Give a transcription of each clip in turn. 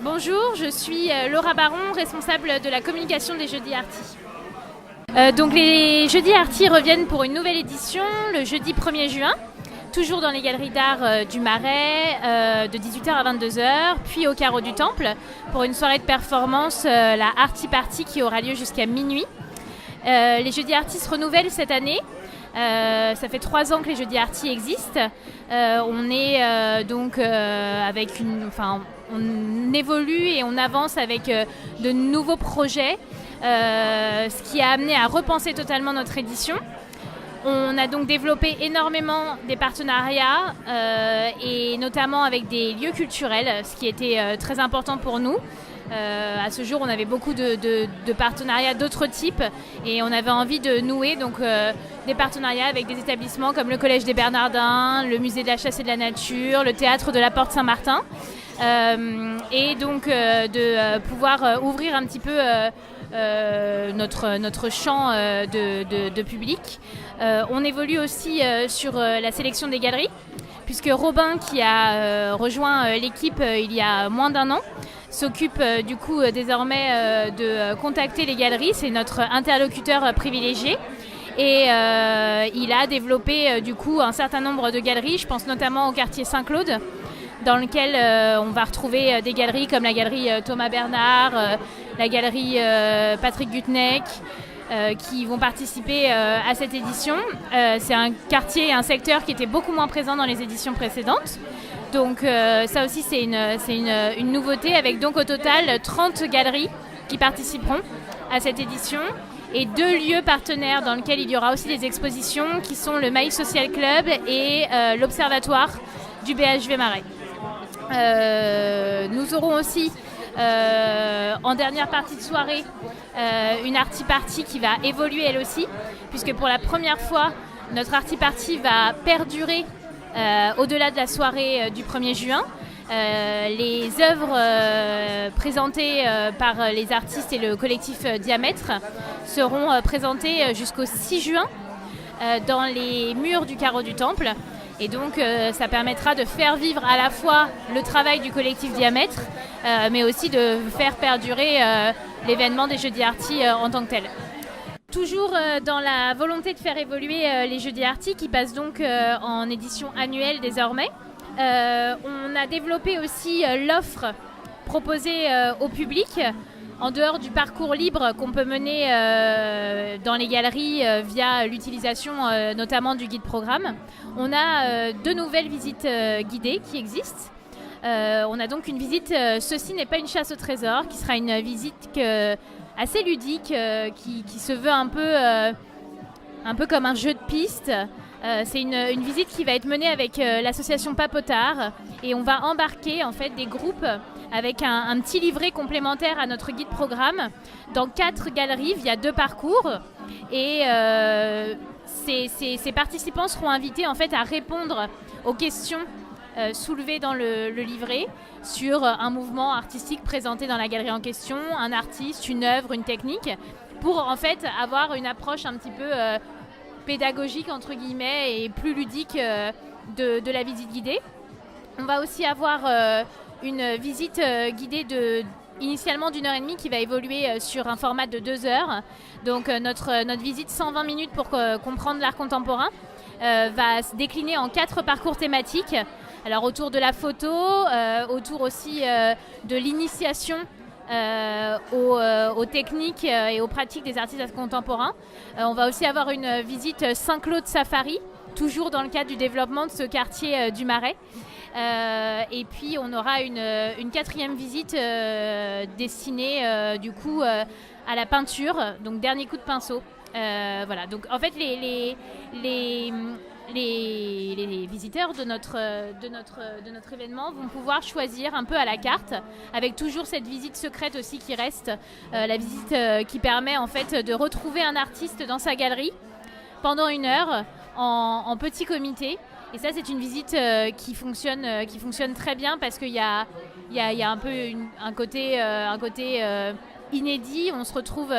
Bonjour, je suis Laura Baron, responsable de la communication des Jeudis Arty. Donc les Jeudis Arty reviennent pour une nouvelle édition le jeudi 1er juin, toujours dans les galeries d'art du Marais, de 18h à 22h, puis au Carreau du Temple pour une soirée de performance, la Arty Party qui aura lieu jusqu'à minuit. Les Jeudis Arty se renouvellent cette année. Ça fait 3 ans que les Jeudis Arty existent. On est donc on évolue et on avance avec de nouveaux projets, ce qui a amené à repenser totalement notre édition. On a donc développé énormément des partenariats et notamment avec des lieux culturels, ce qui était très important pour nous. À ce jour, on avait beaucoup de partenariats d'autres types et on avait envie de nouer donc, des partenariats avec des établissements comme le Collège des Bernardins, le Musée de la Chasse et de la Nature, le Théâtre de la Porte Saint-Martin et donc de pouvoir ouvrir un petit peu notre champ de public. On évolue aussi sur la sélection des galeries puisque Robin, qui a rejoint l'équipe il y a moins d'1 an, s'occupe du coup désormais de contacter les galeries. C'est notre interlocuteur privilégié. Et il a développé du coup un certain nombre de galeries. Je pense notamment au quartier Saint-Claude, dans lequel on va retrouver des galeries comme la galerie Thomas Bernard, la galerie Patrick Gutneck, qui vont participer à cette édition. C'est un quartier et un secteur qui était beaucoup moins présent dans les éditions précédentes. Donc ça aussi c'est une nouveauté avec donc au total 30 galeries qui participeront à cette édition et 2 lieux partenaires dans lesquels il y aura aussi des expositions qui sont le Maïf Social Club et l'Observatoire du BHV Marais. Nous aurons aussi en dernière partie de soirée une Arty Party qui va évoluer elle aussi, puisque pour la première fois notre Arty Party va perdurer au-delà de la soirée du 1er juin. Les œuvres présentées par les artistes et le collectif Diamètre seront présentées jusqu'au 6 juin dans les murs du Carreau du Temple. Et donc ça permettra de faire vivre à la fois le travail du collectif Diamètre, mais aussi de faire perdurer l'événement des Jeudis Arty en tant que tel. Toujours dans la volonté de faire évoluer les Jeudis Arty qui passent donc en édition annuelle désormais. On a développé aussi l'offre proposée au public en dehors du parcours libre qu'on peut mener dans les galeries via l'utilisation notamment du guide programme. On a 2 nouvelles visites guidées qui existent. On a donc une visite « Ceci n'est pas une chasse au trésor » qui sera une visite assez ludique qui se veut un peu comme un jeu de piste. C'est une visite qui va être menée avec l'association Papotard et on va embarquer en fait des groupes avec un petit livret complémentaire à notre guide programme dans 4 galeries via 2 parcours et ces participants seront invités en fait à répondre aux questions soulevées dans le livret sur un mouvement artistique présenté dans la galerie en question, un artiste, une œuvre, une technique, pour en fait avoir une approche un petit peu pédagogique entre guillemets et plus ludique de la visite guidée. On va aussi avoir une visite guidée initialement d'1h30 qui va évoluer sur un format de 2 heures. Donc notre visite 120 minutes pour comprendre l'art contemporain va se décliner en 4 parcours thématiques. Alors autour de la photo, autour aussi de l'initiation aux techniques et aux pratiques des artistes contemporains. On va aussi avoir une visite Saint-Claude Safari, toujours dans le cadre du développement de ce quartier du Marais. Et puis on aura une 4e visite destinée du coup à la peinture, donc dernier coup de pinceau. Voilà, donc en fait les visiteurs de notre événement vont pouvoir choisir un peu à la carte, avec toujours cette visite secrète aussi qui reste, la visite qui permet en fait de retrouver un artiste dans sa galerie pendant 1 heure en petit comité. Et ça c'est une visite qui fonctionne très bien parce qu'il y a un peu un côté inédit, on se retrouve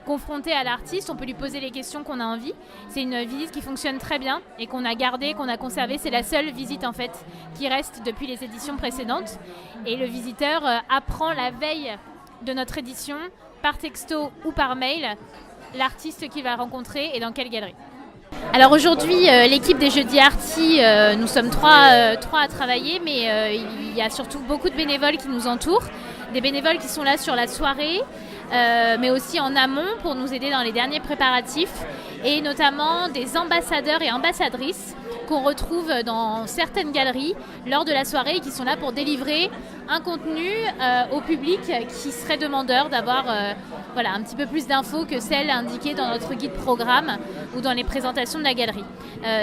confronté à l'artiste, on peut lui poser les questions qu'on a envie. C'est une visite qui fonctionne très bien et qu'on a gardée, qu'on a conservée. C'est la seule visite en fait qui reste depuis les éditions précédentes. Et le visiteur apprend la veille de notre édition, par texto ou par mail, l'artiste qu'il va rencontrer et dans quelle galerie. Alors aujourd'hui, l'équipe des Jeudis Arty, nous sommes trois à travailler, mais il y a surtout beaucoup de bénévoles qui nous entourent. Des bénévoles qui sont là sur la soirée, mais aussi en amont pour nous aider dans les derniers préparatifs, et notamment des ambassadeurs et ambassadrices qu'on retrouve dans certaines galeries lors de la soirée et qui sont là pour délivrer un contenu au public qui serait demandeur d'avoir un petit peu plus d'infos que celles indiquées dans notre guide programme ou dans les présentations de la galerie.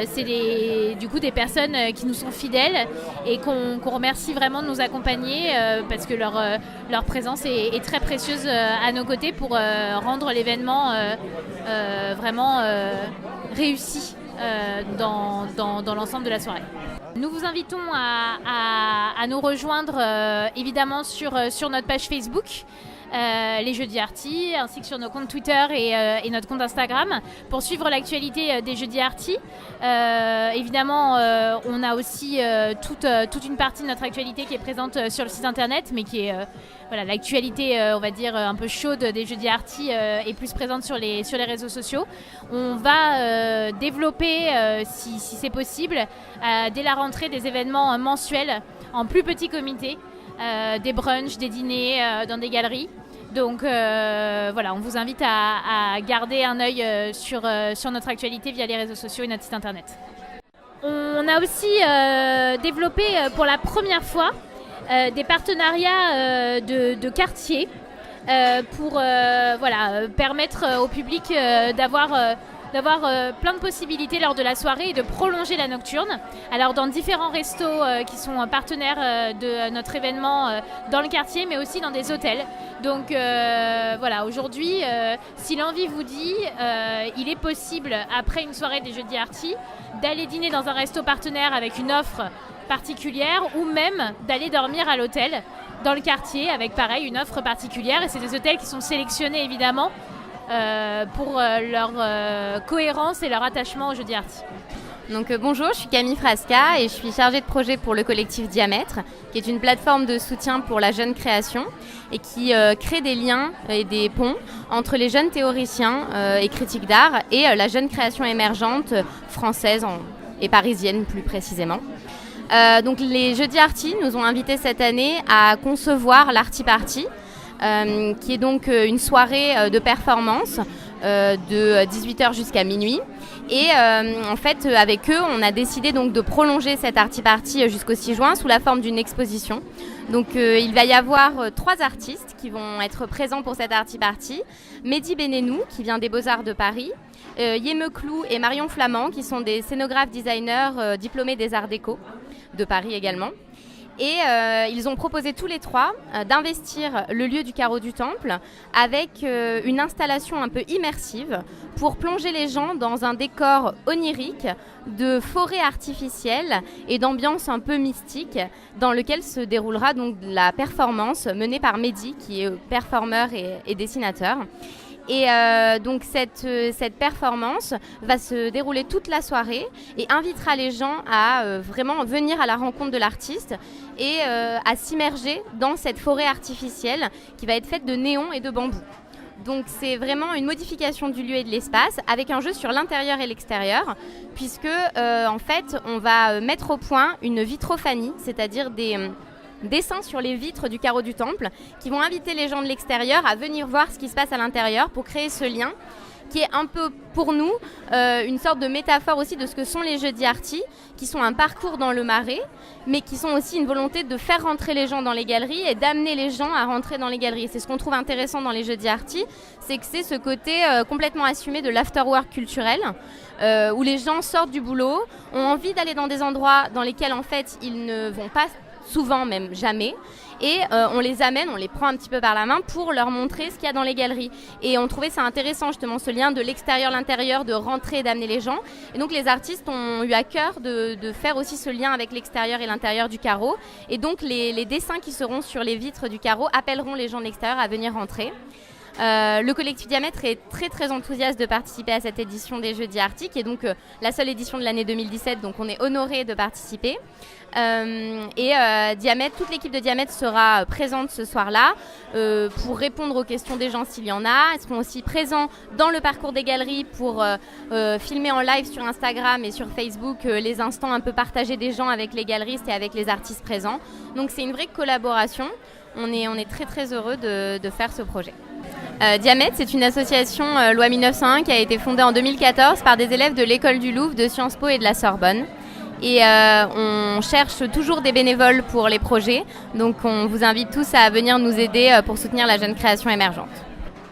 C'est des personnes qui nous sont fidèles et qu'on remercie vraiment de nous accompagner parce que leur présence est très précieuse à nos côtés pour rendre l'événement vraiment réussi dans l'ensemble de la soirée. Nous vous invitons à nous rejoindre évidemment sur notre page Facebook, les Jeudis Arty, ainsi que sur nos comptes Twitter et notre compte Instagram pour suivre l'actualité des Jeudis Arty. Évidemment, on a aussi toute une partie de notre actualité qui est présente sur le site internet, mais qui est l'actualité, on va dire, un peu chaude des Jeudis Arty est plus présente sur les réseaux sociaux. On va développer, si c'est possible, dès la rentrée, des événements mensuels en plus petit comité, des brunchs, des dîners dans des galeries. Donc on vous invite à garder un œil sur notre actualité via les réseaux sociaux et notre site internet. On a aussi développé pour la première fois des partenariats de quartier pour permettre au public d'avoir plein de possibilités lors de la soirée et de prolonger la nocturne. Alors dans différents restos qui sont partenaires de notre événement dans le quartier, mais aussi dans des hôtels. Donc aujourd'hui, si l'envie vous dit, il est possible, après une soirée des Jeudis Arty, d'aller dîner dans un resto partenaire avec une offre particulière ou même d'aller dormir à l'hôtel dans le quartier avec pareil une offre particulière. Et c'est des hôtels qui sont sélectionnés évidemment pour leur cohérence et leur attachement aux Jeudis Arty. Donc bonjour, je suis Camille Frasca et je suis chargée de projet pour le collectif Diamètre, qui est une plateforme de soutien pour la jeune création et qui crée des liens et des ponts entre les jeunes théoriciens et critiques d'art et la jeune création émergente française et parisienne plus précisément. Donc les Jeudis Arty nous ont invités cette année à concevoir l'Arty Party, qui est donc une soirée de performance de 18h jusqu'à minuit. Et en fait, avec eux, on a décidé donc de prolonger cette Arty Party jusqu'au 6 juin sous la forme d'une exposition. Donc il va y avoir 3 artistes qui vont être présents pour cette Arty Party. Mehdi Benenou, qui vient des Beaux-Arts de Paris, Yeme Clou et Marion Flamand, qui sont des scénographes designers diplômés des Arts Déco de Paris également. Et ils ont proposé tous les 3 d'investir le lieu du Carreau du Temple avec une installation un peu immersive pour plonger les gens dans un décor onirique de forêt artificielle et d'ambiance un peu mystique dans lequel se déroulera donc la performance menée par Mehdi, qui est performeur et dessinateur. Et donc cette performance va se dérouler toute la soirée et invitera les gens à vraiment venir à la rencontre de l'artiste et à s'immerger dans cette forêt artificielle qui va être faite de néons et de bambou. Donc c'est vraiment une modification du lieu et de l'espace avec un jeu sur l'intérieur et l'extérieur, puisque en fait on va mettre au point une vitrophanie, c'est-à-dire des dessins sur les vitres du Carreau du Temple qui vont inviter les gens de l'extérieur à venir voir ce qui se passe à l'intérieur pour créer ce lien qui est un peu pour nous une sorte de métaphore aussi de ce que sont les Jeudis Arty, qui sont un parcours dans le Marais, mais qui sont aussi une volonté de faire rentrer les gens dans les galeries et d'amener les gens à rentrer dans les galeries. C'est ce qu'on trouve intéressant dans les Jeudis Arty, c'est que c'est ce côté complètement assumé de l'afterwork culturel, où les gens sortent du boulot, ont envie d'aller dans des endroits dans lesquels en fait ils ne vont pas souvent, même jamais, et on les amène, on les prend un petit peu par la main pour leur montrer ce qu'il y a dans les galeries. Et on trouvait ça intéressant justement ce lien de l'extérieur, l'intérieur, de rentrer et d'amener les gens. Et donc les artistes ont eu à cœur de faire aussi ce lien avec l'extérieur et l'intérieur du carreau. Et donc les dessins qui seront sur les vitres du carreau appelleront les gens de l'extérieur à venir rentrer. Le collectif Diamètre est très très enthousiaste de participer à cette édition des Jeudis Arctiques, et donc la seule édition de l'année 2017, donc on est honoré de participer. Diamètre, toute l'équipe de Diamètre sera présente ce soir-là pour répondre aux questions des gens s'il y en a. Ils seront aussi présents dans le parcours des galeries pour filmer en live sur Instagram et sur Facebook les instants un peu partagés des gens avec les galeristes et avec les artistes présents. Donc c'est une vraie collaboration. On est très très heureux de faire ce projet. Diamètre, c'est une association loi 1901 qui a été fondée en 2014 par des élèves de l'école du Louvre, de Sciences Po et de la Sorbonne. Et on cherche toujours des bénévoles pour les projets. Donc on vous invite tous à venir nous aider pour soutenir la jeune création émergente.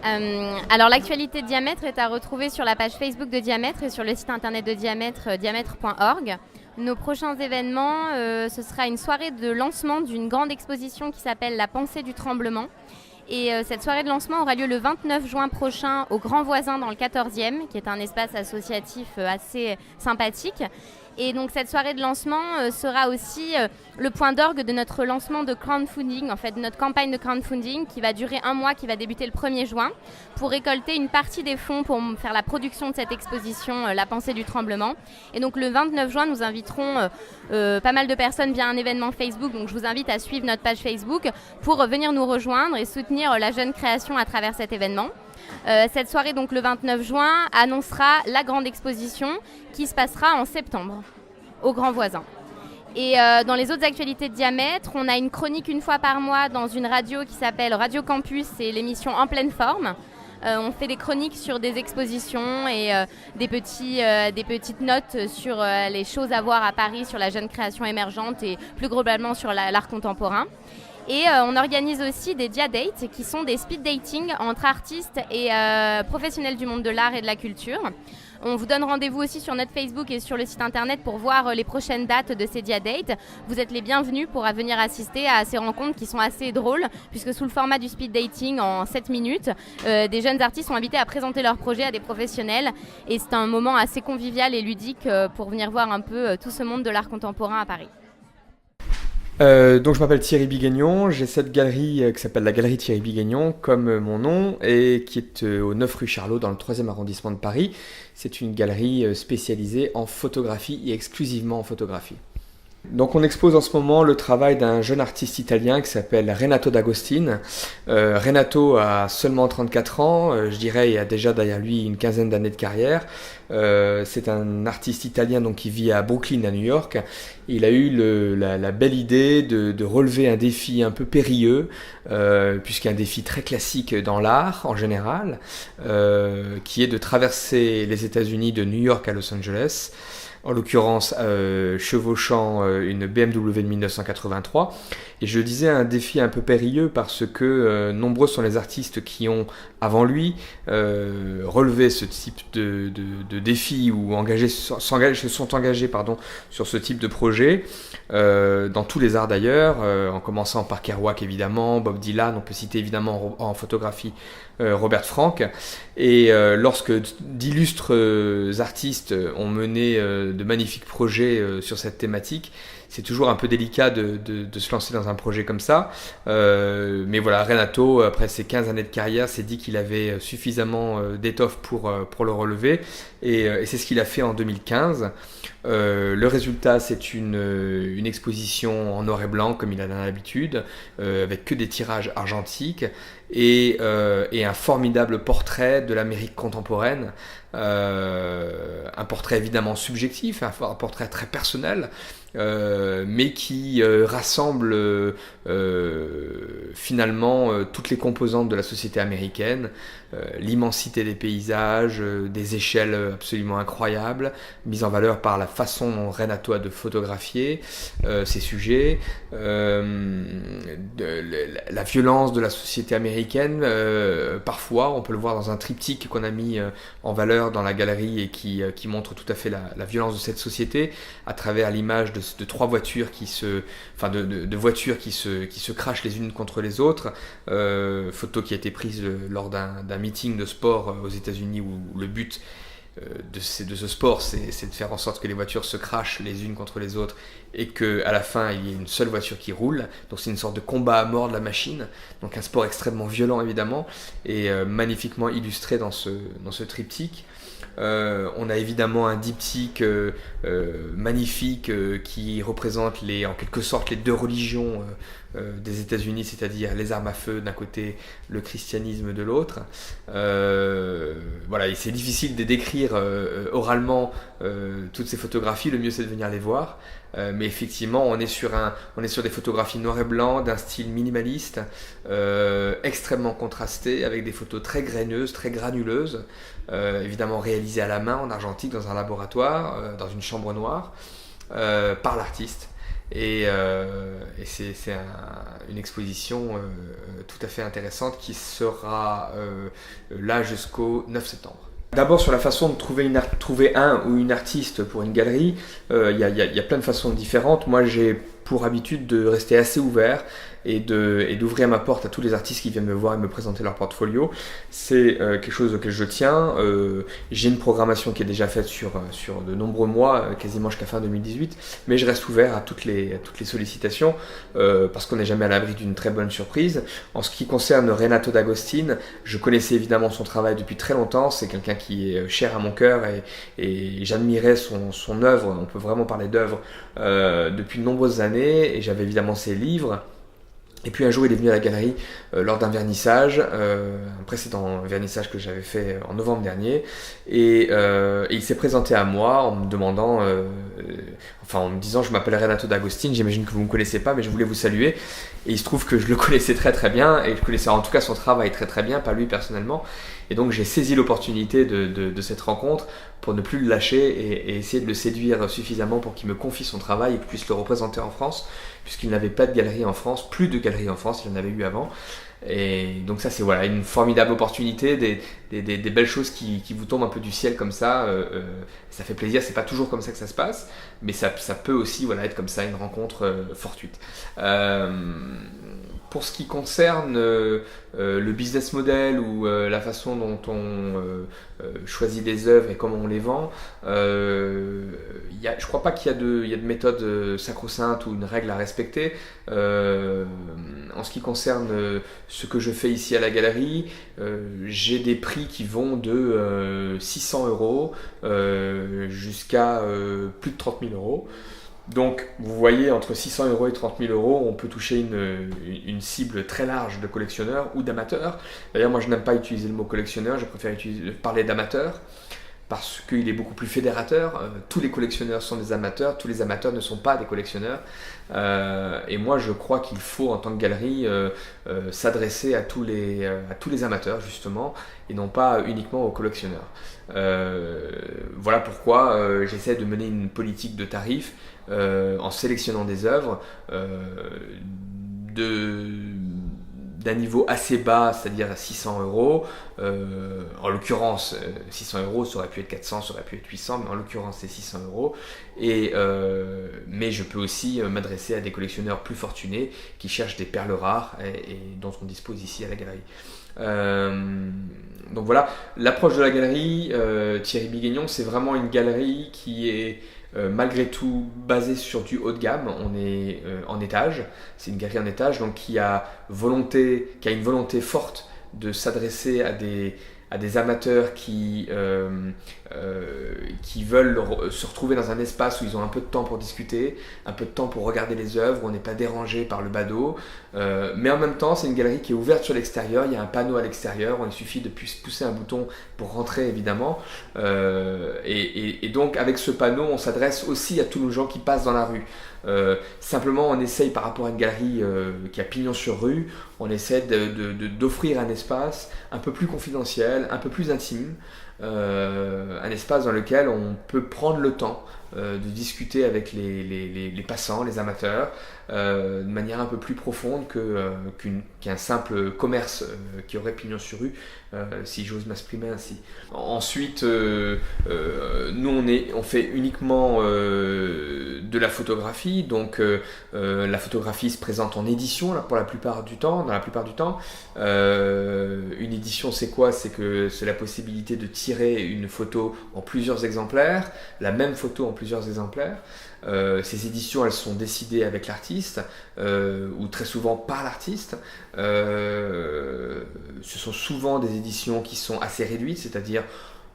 Alors l'actualité de Diamètre est à retrouver sur la page Facebook de Diamètre et sur le site internet de Diamètre, diamètre.org. Nos prochains événements, ce sera une soirée de lancement d'une grande exposition qui s'appelle La pensée du tremblement. Et cette soirée de lancement aura lieu le 29 juin prochain au Grand Voisin dans le 14e, qui est un espace associatif assez sympathique. Et donc cette soirée de lancement sera aussi le point d'orgue de notre lancement de crowdfunding, en fait de notre campagne de crowdfunding qui va durer 1 mois, qui va débuter le 1er juin, pour récolter une partie des fonds pour faire la production de cette exposition La pensée du tremblement. Et donc le 29 juin, nous inviterons pas mal de personnes via un événement Facebook, donc je vous invite à suivre notre page Facebook pour venir nous rejoindre et soutenir la jeune création à travers cet événement. Cette soirée, donc le 29 juin, annoncera la grande exposition qui se passera en septembre au Grand Voisin. Et dans les autres actualités de Diamètre, on a une chronique une fois par mois dans une radio qui s'appelle Radio Campus, c'est l'émission En pleine forme. On fait des chroniques sur des expositions et des petites notes sur les choses à voir à Paris, sur la jeune création émergente et plus globalement sur l'art contemporain. Et on organise aussi des dia-dates qui sont des speed dating entre artistes et professionnels du monde de l'art et de la culture. On vous donne rendez-vous aussi sur notre Facebook et sur le site internet pour voir les prochaines dates de ces dia-dates. Vous êtes les bienvenus pour venir assister à ces rencontres qui sont assez drôles, puisque sous le format du speed dating en 7 minutes, des jeunes artistes sont invités à présenter leurs projets à des professionnels. Et c'est un moment assez convivial et ludique pour venir voir un peu tout ce monde de l'art contemporain à Paris. Donc je m'appelle Thierry Biguignon, j'ai cette galerie qui s'appelle la galerie Thierry Biguignon comme mon nom et qui est au 9 rue Charlot dans le 3e arrondissement de Paris. C'est une galerie spécialisée en photographie et exclusivement en photographie. Donc on expose en ce moment le travail d'un jeune artiste italien qui s'appelle Renato D'Agostine. Renato a seulement 34 ans, je dirais il a déjà derrière lui une quinzaine d'années de carrière. C'est un artiste italien donc, qui vit à Brooklyn, à New York. Il a eu la belle idée de relever un défi un peu périlleux, puisqu'il y a un défi très classique dans l'art en général, qui est de traverser les États-Unis de New York à Los Angeles, en l'occurrence chevauchant une BMW de 1983. Et je disais un défi un peu périlleux parce que nombreux sont les artistes qui ont, avant lui, relevé ce type de défi ou se sont engagés sur ce type de projet, dans tous les arts d'ailleurs, en commençant par Kerouac évidemment, Bob Dylan, on peut citer évidemment en photographie Robert Frank. Et lorsque d'illustres artistes ont mené de magnifiques projets sur cette thématique, c'est toujours un peu délicat de se lancer dans un projet comme ça. Mais voilà, Renato, après ses 15 années de carrière, s'est dit qu'il avait suffisamment d'étoffe pour le relever. Et c'est ce qu'il a fait en 2015. Le résultat, c'est une exposition en noir et blanc, comme il a l'habitude, avec que des tirages argentiques et un formidable portrait de l'Amérique contemporaine. Un portrait évidemment subjectif, un portrait très personnel, mais qui rassemble finalement toutes les composantes de la société américaine, l'immensité des paysages, des échelles absolument incroyables, mises en valeur par la façon dont Renato a de photographier ces sujets, la violence de la société américaine, parfois on peut le voir dans un triptyque qu'on a mis en valeur dans la galerie et qui montre tout à fait la violence de cette société à travers l'image de de trois voitures de voitures qui se crashent les unes contre les autres. Photo qui a été prise lors d'un meeting de sport aux États-Unis où le but de ce sport, c'est de faire en sorte que les voitures se crashent les unes contre les autres et qu'à la fin, il y ait une seule voiture qui roule. Donc c'est une sorte de combat à mort de la machine. Donc un sport extrêmement violent, évidemment, et magnifiquement illustré dans ce triptyque. On a évidemment un diptyque magnifique qui représente en quelque sorte les deux religions des États-Unis, c'est-à-dire les armes à feu d'un côté, le christianisme de l'autre. Voilà, et c'est difficile de décrire oralement toutes ces photographies, le mieux c'est de venir les voir. Mais effectivement, on est sur des photographies noir et blanc, d'un style minimaliste, extrêmement contrasté, avec des photos très graineuses, très granuleuses, évidemment réalisées à la main en argentique dans un laboratoire, dans une chambre noire, par l'artiste. Et c'est une exposition tout à fait intéressante qui sera là jusqu'au 9 septembre. D'abord sur la façon de trouver un ou une artiste pour une galerie, il y a plein de façons différentes. Moi j'ai pour habitude de rester assez ouvert et d'ouvrir ma porte à tous les artistes qui viennent me voir et me présenter leur portfolio. C'est quelque chose auquel je tiens. J'ai une programmation qui est déjà faite sur de nombreux mois, quasiment jusqu'à fin 2018, mais je reste ouvert à toutes les sollicitations parce qu'on n'est jamais à l'abri d'une très bonne surprise. En ce qui concerne Renato D'Agostino, je connaissais évidemment son travail depuis très longtemps. C'est quelqu'un qui est cher à mon cœur et j'admirais son œuvre. On peut vraiment parler d'œuvre depuis de nombreuses années, et j'avais évidemment ses livres. Et puis un jour il est venu à la galerie lors d'un vernissage, un précédent vernissage que j'avais fait en novembre dernier, et il s'est présenté à moi en me demandant, en me disant: je m'appelle Renato D'Agostino, j'imagine que vous ne me connaissez pas, mais je voulais vous saluer. Et il se trouve que je le connaissais très très bien, et je connaissais en tout cas son travail très très bien, pas lui personnellement. Et donc j'ai saisi l'opportunité de cette rencontre pour ne plus le lâcher et essayer de le séduire suffisamment pour qu'il me confie son travail et que je puisse le représenter en France, puisqu'il n'avait pas de galerie en France, plus de galerie en France, il en avait eu avant. Et donc ça c'est une formidable opportunité, des belles choses qui vous tombent un peu du ciel comme ça. Ça fait plaisir, c'est pas toujours comme ça que ça se passe, mais ça peut aussi être comme ça, une rencontre fortuite. Pour ce qui concerne le business model ou la façon dont on choisit des œuvres et comment on les vend, je ne crois pas qu'il y a de méthode sacro-sainte ou une règle à respecter. En ce qui concerne ce que je fais ici à la galerie, j'ai des prix qui vont de 600 € jusqu'à plus de 30 000 €. Donc vous voyez, entre 600 € et 30 000 €, on peut toucher une cible très large de collectionneurs ou d'amateurs. D'ailleurs moi je n'aime pas utiliser le mot collectionneur, je préfère parler d'amateurs, parce qu'il est beaucoup plus fédérateur. Tous les collectionneurs sont des amateurs, tous les amateurs ne sont pas des collectionneurs. Et moi je crois qu'il faut en tant que galerie s'adresser à tous les amateurs justement, et non pas uniquement aux collectionneurs. Voilà pourquoi j'essaie de mener une politique de tarifs en sélectionnant des œuvres d'un niveau assez bas, c'est-à-dire à 600 €. En l'occurrence, 600 €, ça aurait pu être 400, ça aurait pu être 800, mais en l'occurrence c'est 600 €. Mais je peux aussi m'adresser à des collectionneurs plus fortunés qui cherchent des perles rares et dont on dispose ici à la galerie. Donc voilà, l'approche de la galerie Thierry Biguignon, c'est vraiment une galerie qui est malgré tout basée sur du haut de gamme. On est en étage, c'est une galerie en étage, donc qui a une volonté forte de s'adresser à des amateurs qui veulent se retrouver dans un espace où ils ont un peu de temps pour discuter, un peu de temps pour regarder les œuvres, où on n'est pas dérangé par le badaud. Mais en même temps, c'est une galerie qui est ouverte sur l'extérieur, il y a un panneau à l'extérieur, il suffit de pousser un bouton pour rentrer évidemment. Et donc avec ce panneau, on s'adresse aussi à tous nos gens qui passent dans la rue. Simplement on essaye, par rapport à une galerie qui a pignon sur rue, on essaie d'offrir un espace un peu plus confidentiel, un peu plus intime, un espace dans lequel on peut prendre le temps de discuter avec les passants, les amateurs, de manière un peu plus profonde qu'un simple commerce qui aurait pignon sur rue, si j'ose m'exprimer ainsi. Ensuite, nous on fait uniquement de la photographie, donc la photographie se présente en édition là, pour la plupart du temps, dans la plupart du temps. Une édition, c'est quoi? C'est que c'est la possibilité de tirer une photo en plusieurs exemplaires, la même photo en plusieurs exemplaires. Ces éditions, elles sont décidées avec l'artiste ou très souvent par l'artiste. Ce sont souvent des éditions qui sont assez réduites, c'est-à-dire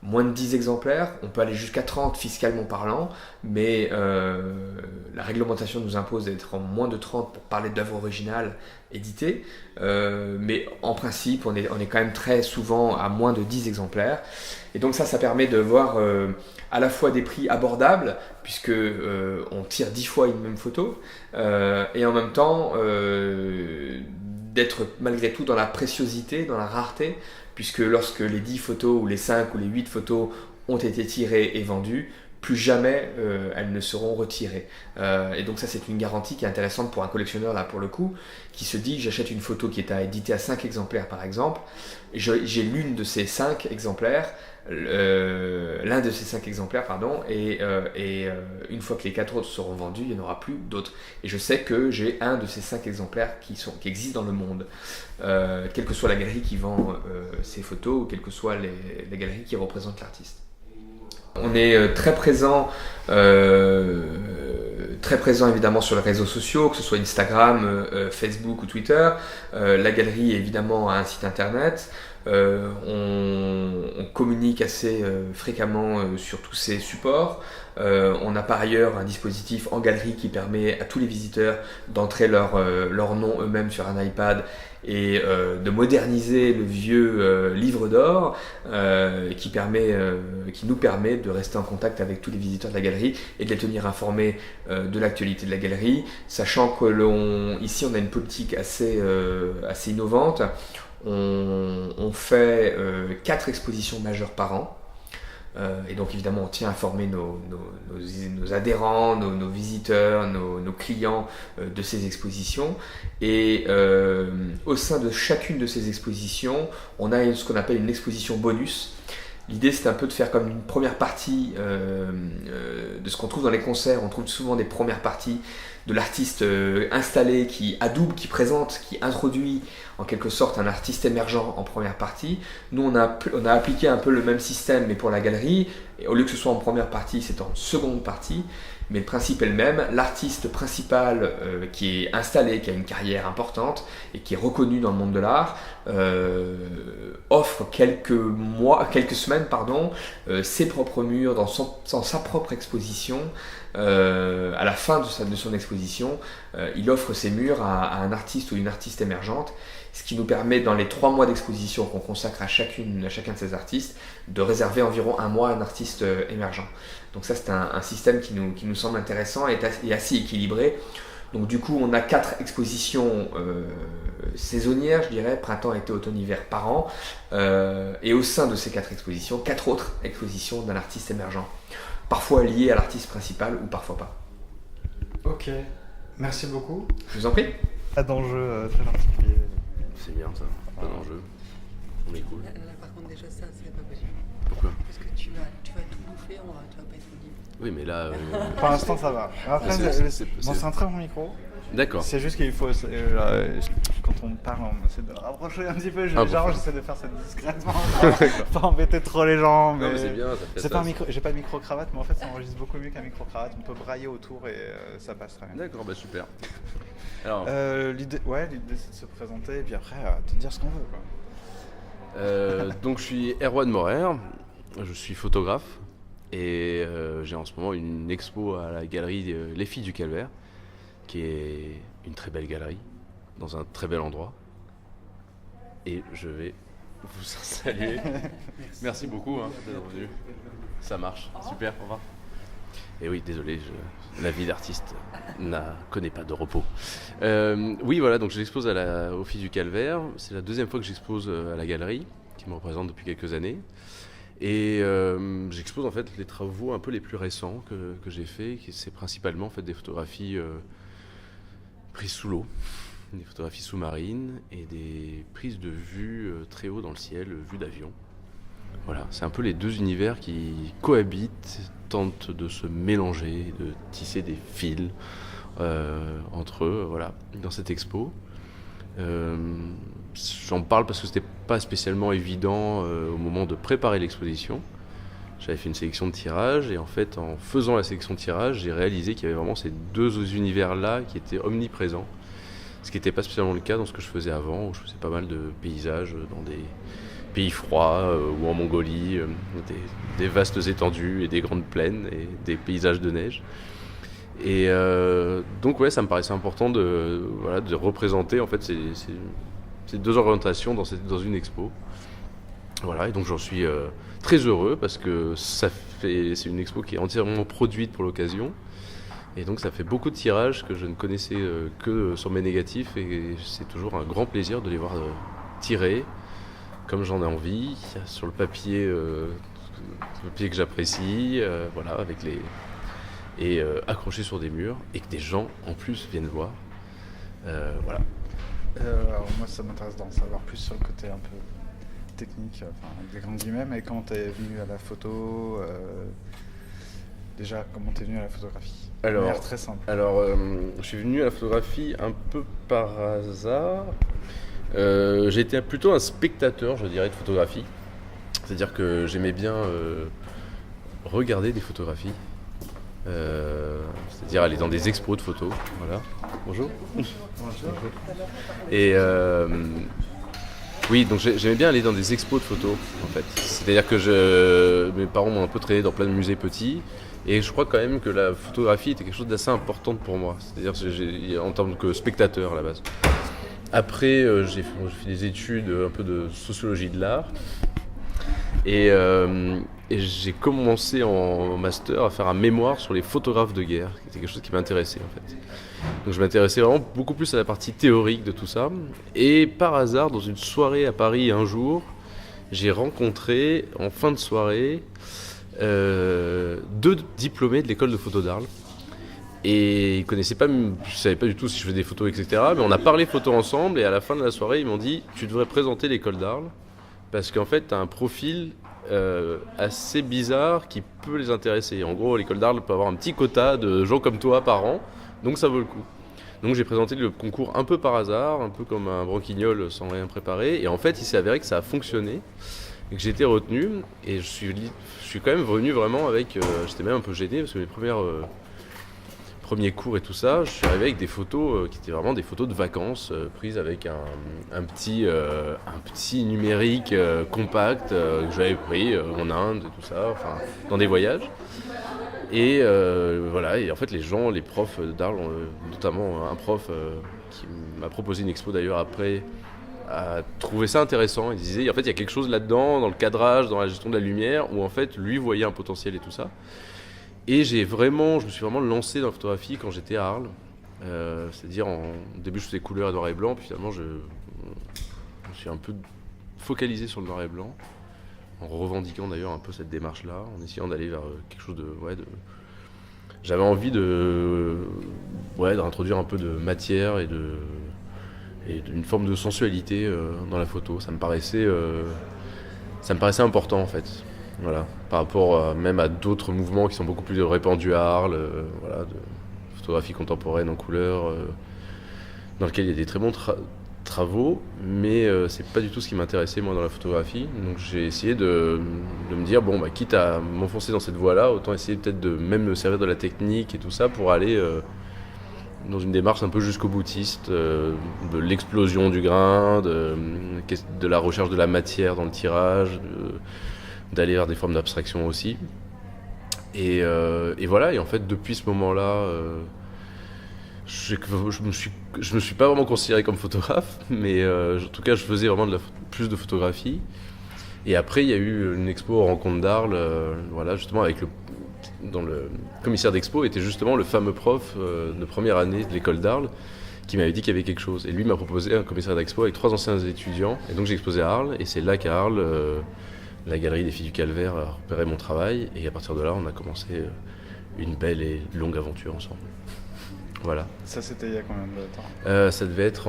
moins de 10 exemplaires. On peut aller jusqu'à 30 fiscalement parlant, mais la réglementation nous impose d'être en moins de 30 pour parler d'œuvres originales éditées. Mais en principe, on est quand même très souvent à moins de 10 exemplaires. Et donc ça permet de voir à la fois des prix abordables, puisque on tire 10 fois une même photo, et en même temps d'être malgré tout dans la préciosité, dans la rareté, puisque lorsque les 10 photos ou les 5 ou les 8 photos ont été tirées et vendues, plus jamais elles ne seront retirées. Et donc ça, c'est une garantie qui est intéressante pour un collectionneur, là pour le coup, qui se dit, j'achète une photo qui est à éditer à 5 exemplaires par exemple, et j'ai l'une de ces 5 exemplaires, l'un de ces 5 exemplaires, pardon, et une fois que les 4 autres seront vendus, il n'y en aura plus d'autres. Et je sais que j'ai un de ces 5 exemplaires qui existent dans le monde, quelle que soit la galerie qui vend ces photos, ou quelles que soient les galeries qui représentent l'artiste. On est très présent évidemment sur les réseaux sociaux, que ce soit Instagram, Facebook ou Twitter. La galerie évidemment a un site internet. On communique assez fréquemment sur tous ces supports. On a par ailleurs un dispositif en galerie qui permet à tous les visiteurs d'entrer leur nom eux-mêmes sur un iPad et de moderniser le vieux livre d'or qui nous permet de rester en contact avec tous les visiteurs de la galerie et de les tenir informés de l'actualité de la galerie, sachant que ici on a une politique assez innovante. On fait 4 expositions majeures par an. Et donc évidemment on tient à informer nos adhérents, nos visiteurs, nos clients de ces expositions. Et au sein de chacune de ces expositions, on a ce qu'on appelle une exposition bonus. L'idée, c'est un peu de faire comme une première partie de ce qu'on trouve dans les concerts. On trouve souvent des premières parties de l'artiste installé qui adoube, qui présente, qui introduit en quelque sorte un artiste émergent en première partie. Nous, on a appliqué un peu le même système, mais pour la galerie. Et au lieu que ce soit en première partie, c'est en seconde partie. Mais le principe est le même. L'artiste principal qui est installé, qui a une carrière importante et qui est reconnu dans le monde de l'art, offre quelques semaines, ses propres murs dans sa propre exposition. À la fin de son exposition, il offre ses murs à un artiste ou une artiste émergente, ce qui nous permet dans les 3 mois d'exposition qu'on consacre à chacun de ces artistes de réserver environ 1 mois à un artiste émergent. Donc ça, c'est un système qui nous semble intéressant et assez équilibré. Donc du coup, on a 4 expositions saisonnières, je dirais, printemps, été, automne, hiver par an. Et au sein de ces 4 expositions, 4 autres expositions d'un artiste émergent. Parfois liées à l'artiste principal ou parfois pas. Ok, merci beaucoup. Je vous en prie. Pas d'enjeu très particulier. C'est bien ça, pas d'enjeu. On est cool. Là, par contre, déjà, ça, c'est pas possible. Pourquoi? Parce que tu vas tout bouffer, tu vas pas être audible. Oui, mais là. Pour l'instant, ça va. Après, c'est un très bon micro. D'accord. C'est juste qu'il faut. Quand on parle, on essaie de rapprocher un petit peu. J'essaie de faire ça discrètement. Pas embêter trop les gens. Mais, non, mais c'est bien, ça fait c'est ça. pas un micro. J'ai pas de micro-cravate, mais en fait, ça enregistre beaucoup mieux qu'un micro-cravate. On peut brailler autour et ça passe très bien. D'accord, bah super. Alors. L'idée, c'est de se présenter et puis après, de dire ce qu'on veut, quoi. Donc, je suis Erwan Morer. Je suis photographe. Et j'ai en ce moment une expo à la galerie Les Filles du Calvaire, qui est une très belle galerie, dans un très bel endroit. Et je vais vous saluer. Merci beaucoup d'être venu. Ça marche, super, au revoir. Et oui, désolé, la vie d'artiste connaît pas de repos. Oui, voilà, donc j'expose aux Filles du Calvaire. C'est la 2e fois que j'expose à la galerie, qui me représente depuis quelques années. Et j'expose en fait les travaux un peu les plus récents que j'ai faits. C'est principalement en fait des photographies prises sous l'eau, des photographies sous-marines et des prises de vue très haut dans le ciel, vue d'avion. Voilà, c'est un peu les deux univers qui cohabitent, tentent de se mélanger, de tisser des fils entre eux, voilà, dans cette expo. J'en parle parce que c'était pas spécialement évident au moment de préparer l'exposition. J'avais fait une sélection de tirages et en fait en faisant la sélection de tirages j'ai réalisé qu'il y avait vraiment ces deux univers-là qui étaient omniprésents, ce qui n'était pas spécialement le cas dans ce que je faisais avant, où je faisais pas mal de paysages dans des pays froids ou en Mongolie, des vastes étendues et des grandes plaines et des paysages de neige. Et donc ouais, ça me paraissait important de représenter en fait ces deux orientations dans une expo. Voilà, et donc j'en suis très heureux parce que c'est une expo qui est entièrement produite pour l'occasion. Et donc ça fait beaucoup de tirages que je ne connaissais que sur mes négatifs et c'est toujours un grand plaisir de les voir tirer comme j'en ai envie, sur le papier que j'apprécie, voilà, avec et accrochés sur des murs et que des gens en plus viennent voir. Voilà. Alors moi ça m'intéresse d'en savoir plus sur le côté un peu technique, enfin avec des grands guillemets, mais comment t'es venu à la photo déjà, comment t'es venu à la photographie? Alors, très simple. Alors, je suis venu à la photographie un peu par hasard. J'étais plutôt un spectateur, je dirais, de photographie. C'est-à-dire que j'aimais bien regarder des photographies. C'est-à-dire aller dans des expos de photos. Voilà. Bonjour. Bonjour. Et oui, donc j'aimais bien aller dans des expos de photos, en fait. C'est-à-dire que mes parents m'ont un peu traîné dans plein de musées petits. Et je crois quand même que la photographie était quelque chose d'assez important pour moi. C'est-à-dire en tant que spectateur à la base. Après, j'ai fait des études un peu de sociologie de l'art. Et j'ai commencé en master à faire un mémoire sur les photographes de guerre, qui était quelque chose qui m'intéressait en fait. Donc je m'intéressais vraiment beaucoup plus à la partie théorique de tout ça. Et par hasard, dans une soirée à Paris un jour, j'ai rencontré en fin de soirée deux diplômés de l'école de photo d'Arles. Et ils connaissaient pas, je savais pas du tout si je faisais des photos, etc. Mais on a parlé photo ensemble et à la fin de la soirée, ils m'ont dit « Tu devrais présenter l'école d'Arles parce qu'en fait, tu as un profil assez bizarre qui peut les intéresser. En gros, l'école d'Arles peut avoir un petit quota de gens comme toi par an, donc ça vaut le coup. » Donc j'ai présenté le concours un peu par hasard, un peu comme un branquignol sans rien préparer. Et en fait, il s'est avéré que ça a fonctionné et que j'ai été retenu. Et je suis quand même venu vraiment avec... j'étais même un peu gêné parce que mes premiers cours et tout ça, je suis arrivé avec des photos qui étaient vraiment des photos de vacances prises avec un petit numérique compact que j'avais pris en Inde et tout ça, enfin dans des voyages. Et voilà, et en fait les profs d'Arles, notamment un prof qui m'a proposé une expo d'ailleurs après, a trouvé ça intéressant. Il disait en fait il y a quelque chose là-dedans, dans le cadrage, dans la gestion de la lumière, où en fait lui voyait un potentiel et tout ça. Et je me suis vraiment lancé dans la photographie quand j'étais à Arles. C'est-à-dire, au début, je faisais couleur et noir et blanc, puis finalement, je me suis un peu focalisé sur le noir et blanc, en revendiquant d'ailleurs un peu cette démarche-là, en essayant d'aller vers quelque chose de... J'avais envie d'introduire un peu de matière et d'une forme de sensualité dans la photo. Ça me paraissait important, en fait. Voilà, par rapport même à d'autres mouvements qui sont beaucoup plus répandus à Arles, de photographie contemporaine en couleur, dans lequel il y a des très bons travaux, mais c'est pas du tout ce qui m'intéressait moi dans la photographie. Donc j'ai essayé de me dire quitte à m'enfoncer dans cette voie-là, autant essayer peut-être de même me servir de la technique et tout ça pour aller dans une démarche un peu jusqu'au boutiste, de l'explosion du grain, de la recherche de la matière dans le tirage, d'aller vers des formes d'abstraction aussi. Et voilà, et en fait, depuis ce moment-là, je me suis pas vraiment considéré comme photographe, mais en tout cas, je faisais vraiment plus de photographie. Et après, il y a eu une expo aux Rencontres d'Arles, justement, dans le commissaire d'expo était justement le fameux prof de première année de l'école d'Arles, qui m'avait dit qu'il y avait quelque chose. Et lui m'a proposé un commissaire d'expo avec 3 anciens étudiants. Et donc j'ai exposé à Arles, et c'est là qu'à Arles, la galerie des filles du Calvaire a repéré mon travail et à partir de là, on a commencé une belle et longue aventure ensemble. Voilà. Ça, c'était il y a combien de temps? Ça devait être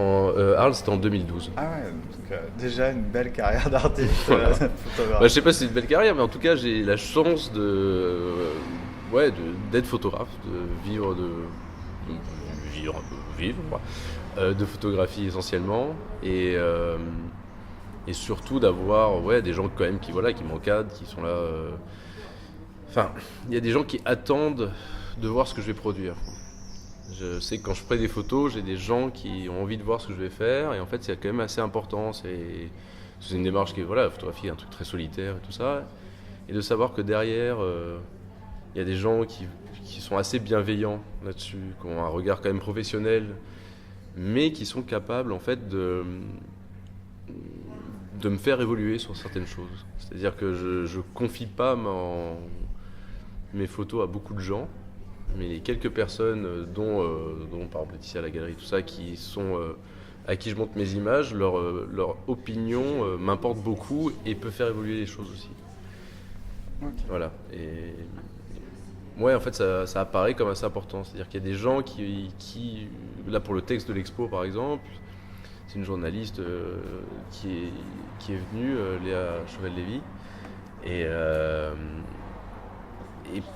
Arles, c'était en 2012. Ah ouais, donc déjà une belle carrière d'artiste photographe. Je sais pas si c'est une belle carrière, mais en tout cas, j'ai la chance d'être photographe, de vivre de photographie essentiellement, et surtout d'avoir des gens quand même qui m'encadrent, qui sont là. Enfin, il y a des gens qui attendent de voir ce que je vais produire. Je sais que quand je fais des photos, j'ai des gens qui ont envie de voir ce que je vais faire, et en fait, c'est quand même assez important. C'est une démarche qui est, la photographie est un truc très solitaire et tout ça, et de savoir que derrière, il y a des gens qui sont assez bienveillants là-dessus, qui ont un regard quand même professionnel, mais qui sont capables en fait de me faire évoluer sur certaines choses. C'est-à-dire que je confie pas mes photos à beaucoup de gens, mais les quelques personnes dont par exemple Laetitia à la galerie, tout ça, à qui je montre mes images, leur opinion m'importe beaucoup et peut faire évoluer les choses aussi. Okay. Voilà. Et en fait, ça apparaît comme assez important. C'est-à-dire qu'il y a des gens qui là pour le texte de l'expo par exemple, c'est une journaliste qui est venue, Léa Cheval-Lévy,